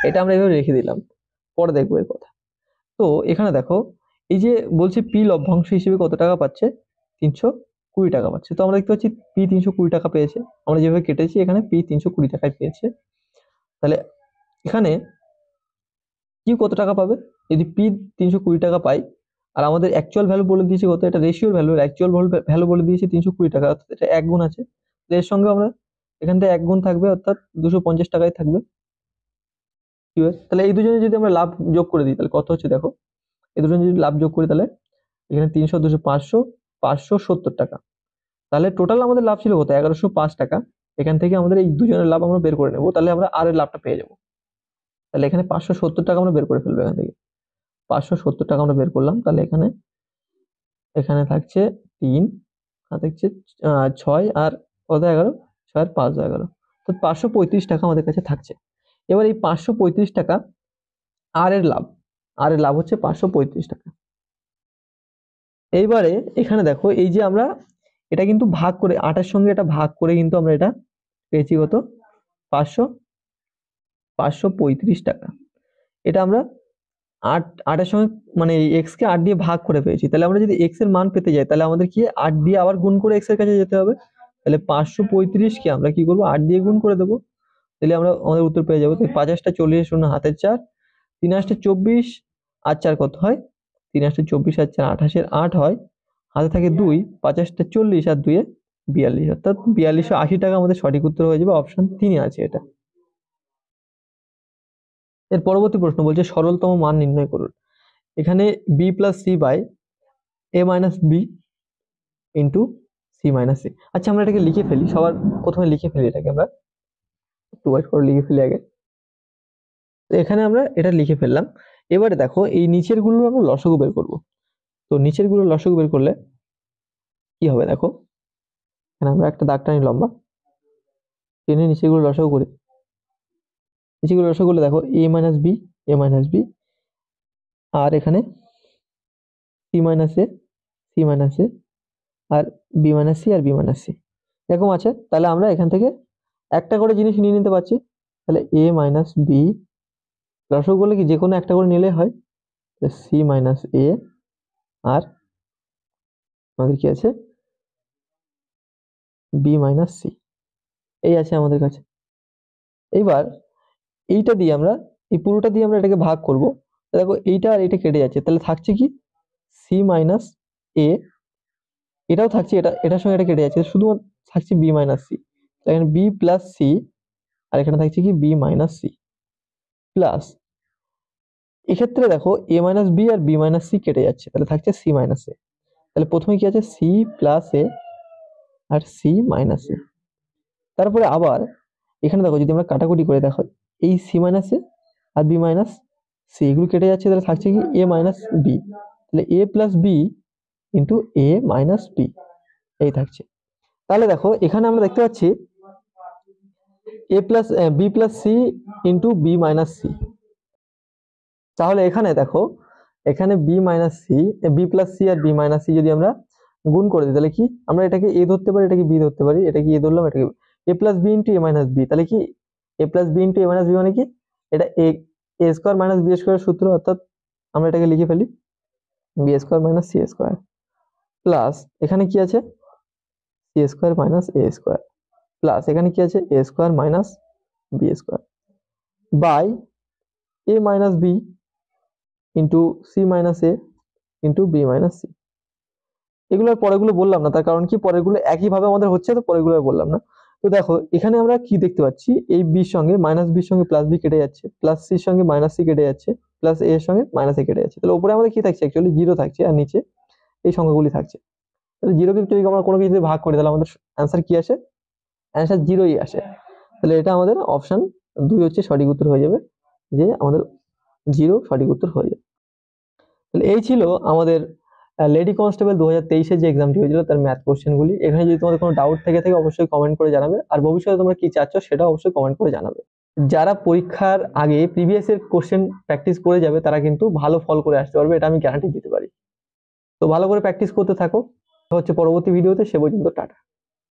এটা আমরা এভাবে রেখে দিলাম, পরে দেখবো এর কথা। তো এখানে দেখো, এই যে বলছে পি লভ্যাংশ হিসেবে কত টাকা পাচ্ছে? 320 টাকা পাচ্ছে। তো আমরা দেখতে পাচ্ছি পি 320 টাকা পেয়েছে। আমরা যেভাবে কেটেছি এখানে পি 320 টাকায় পেয়েছে। তাহলে এখানে কি কত টাকা পাবে? যদি পি 320 টাকা পাই, আর আমাদের অ্যাকচুয়াল ভ্যালু বলে দিয়েছে কত? এটা রেশিওর ভ্যালু, অ্যাকচুয়াল ভ্যালু বলে দিয়েছে 320 টাকা, অর্থাৎ এটা 1 গুণ আছে। এর সঙ্গে আমরা এখান থেকে 1 গুণ থাকবে, অর্থাৎ 250 টাকায় থাকবে। কি হয়? তাহলে এই দুজনে যদি আমরা লাভ যোগ করে দিই তাহলে কত হচ্ছে দেখো, এই দুজনে যদি লাভ যোগ করি তাহলে এখানে 300 200 500 570 টাকা। তাহলে টোটাল আমাদের লাভ ছিল কত? 1105 টাকা। এখান থেকে আমাদের এই দুজনের লাভ আমরা বের করে নেব, তাহলে আমরা আর এর লাভটা পেয়ে যাবো। তাহলে এখানে 570 টাকা আমরা বের করে ফেলবো। এখান থেকে 570 টাকা আমরা বের করলাম। তাহলে এখানে এখানে থাকছে 3, আর থাকছে 6, আর কত 11, 6 আর 5 11, তো 535 টাকা আমাদের কাছে থাকছে। এবার এই 535 টাকা আর এর লাভ, আর এর লাভ হচ্ছে 535 টাকা। এইবারে এখানে দেখো, এই যে আমরা এটা কিন্তু ভাগ করে, 8 এর সঙ্গে এটা ভাগ করে কিন্তু আমরা এটা পেয়েছি কত? 535 টাকা। এটা আমরা 8 এর সঙ্গে, মানে এক্স কে 8 দিয়ে ভাগ করে পেয়েছি। তাহলে আমরা যদি এক্স এর মান পেতে যাই তাহলে আমাদের কি 8 দিয়ে আবার গুণ করে এক্স এর কাছে যেতে হবে। তাহলে 535 কে আমরা কি করব? 8 দিয়ে গুণ করে দেবো, তাহলে আমরা আমাদের উত্তর পেয়ে যাবো। 50 টা 40 শূন্য হাতের 4, 3 8 24, আর 4 কত হয়? 3 8 24, আর 4 28, 8 হয়, হাতে থাকে 2, 50 টা 40, আর 2 এ 42, অর্থাৎ 4280 টাকা আমাদের সঠিক উত্তর হয়ে যাবে। অপশন 3 আছে এটা। এর পরবর্তী প্রশ্ন বলছে সরলতম মান নির্ণয় করুন। এখানে B plus C by A minus B into C minus C. আচ্ছা, আমরা এটাকে লিখে ফেলি, সবার প্রথমে লিখে ফেলি এটাকে। আমরা একটু ওয়েট করে লিখে ফেলি আগে। তো এখানে আমরা এটা লিখে ফেললাম। এবারে দেখো, এই নিচের গুলো আমরা লসাগু বের করব। তো নিচের গুলো লসাগু বের করলে কি হবে দেখো, এখানে আমরা একটা দাগ টানি লম্বা, টেনে নিচের গুলো লসাগু করি। নিচের গুলো লসাগু করলে দেখো এ মাইনাস বি, এ মাইনাস বি, আর এখানে C minus A, C minus A, আর বি মাইনাস সি, আর বি মাইনাস সি, এরকম আছে। তাহলে আমরা এখান থেকে একটা করে জিনিস নিয়ে নিতে পারছি। তাহলে এ মাইনাস বি লসাগু করলে কি যে কোনো একটা করে নিলে হয়। সি মাইনাস এ, আর আমাদের কি আছে? বি মাইনাস সি, এই আছে আমাদের কাছে। এইবার এইটা দিয়ে আমরা, এই পুরোটা দিয়ে আমরা এটাকে ভাগ করব। দেখো এইটা আর এটা কেটে যাচ্ছে, তাহলে থাকছে কি? সি মাইনাস এ, এটাও থাকছে, এটা এটার সঙ্গে এটা কেটে যাচ্ছে, শুধুমাত্র থাকছে বি মাইনাস সি। এখানে বি প্লাস সি, আর এখানে থাকছে কি? বি মাইনাস সি প্লাস, এক্ষেত্রে দেখো এ মাইনাস বি আর বি মাইনাস সি কেটে যাচ্ছে, তাহলে থাকছে সি মাইনাস এ। তাহলে প্রথমে কি আছে? সি প্লাস এ আর সি মাইনাস এ। তারপরে আবার এখানে দেখো, যদি আমরা কাটাকুটি করে দেখো, এই সি মাইনাস এ আর বি মাইনাস সি এগুলো কেটে যাচ্ছে, তাহলে থাকছে কি? A minus B. তাহলে A plus B into A minus B, এই থাকছে। তাহলে দেখো এখানে আমরা দেখতে পাচ্ছি A plus B plus C into B minus C. তাহলে এখানে দেখো, এখানে B minus C, B plus C আর বি মাইনাস সি যদি আমরা গুণ করে দিই তাহলে কি আমরা এটাকে এ ধরতে পারি, এটাকে বি ধরতে পারি, এটাকে এ ধরলাম, এটাকে A plus B into A minus B. তাহলে কি A plus B into A minus B মানে কি, এটা A A square minus B square সূত্র, অর্থাৎ আমরা এটাকে লিখে ফেলি B square minus C square plus এখানে কি আছে C square minus A square plus এখানে কি আছে A square minus B square by A minus B into C minus A into B minus C. এগুলোর পরেগুলো বললাম না, তার কারণ কি পরেরগুলো একইভাবে আমাদের হচ্ছে, তো পরেরগুলো আর বললাম না। তো দেখো এখানে আমরা কি দেখতে পাচ্ছি, এই বির সঙ্গে মাইনাস বির সঙ্গে প্লাস বি কেটে যাচ্ছে, প্লাস সির সঙ্গে মাইনাস সি কেটে যাচ্ছে, প্লাস এ এর সঙ্গে মাইনাস এ কেটে যাচ্ছে। তাহলে উপরে আমাদের কি থাকছে, অ্যাকচুয়ালি জিরো থাকছে, আর নিচে এই সংখ্যাগুলি থাকছে। তাহলে জিরোকে যদি আমরা কোনো কিছু ভাগ করি তাহলে আমাদের অ্যান্সার কি আসে, অ্যান্সার জিরোই আসে। তাহলে এটা আমাদের অপশন 2 হচ্ছে সঠিক উত্তর হয়ে যাবে, যে আমাদের জিরো সঠিক উত্তর হয়ে যাবে। তাহলে এই ছিল আমাদের লেডি কনস্টেবল 2023-এর যে এক্সামটি হয়েছিল তার ম্যাথ কোশ্চেনগুলি। এখানে যদি তোমাদের কোনো ডাউট থেকে থাকে অবশ্যই কমেন্ট করে জানাবে, আর ভবিষ্যতে তোমরা কি চাচ্ছ সেটা অবশ্যই কমেন্ট করে জানাবে। যারা পরীক্ষার আগে প্রিভিয়াস এর কোশ্চেন প্র্যাকটিস করে যাবে তারা কিন্তু ভালো ফল করে আসতে পারবে, এটা আমি গ্যারান্টি দিতে পারি। তো ভালো করে প্র্যাকটিস করতে থাকো, হচ্ছে পরবর্তী ভিডিওতে, সে পর্যন্ত টাটা।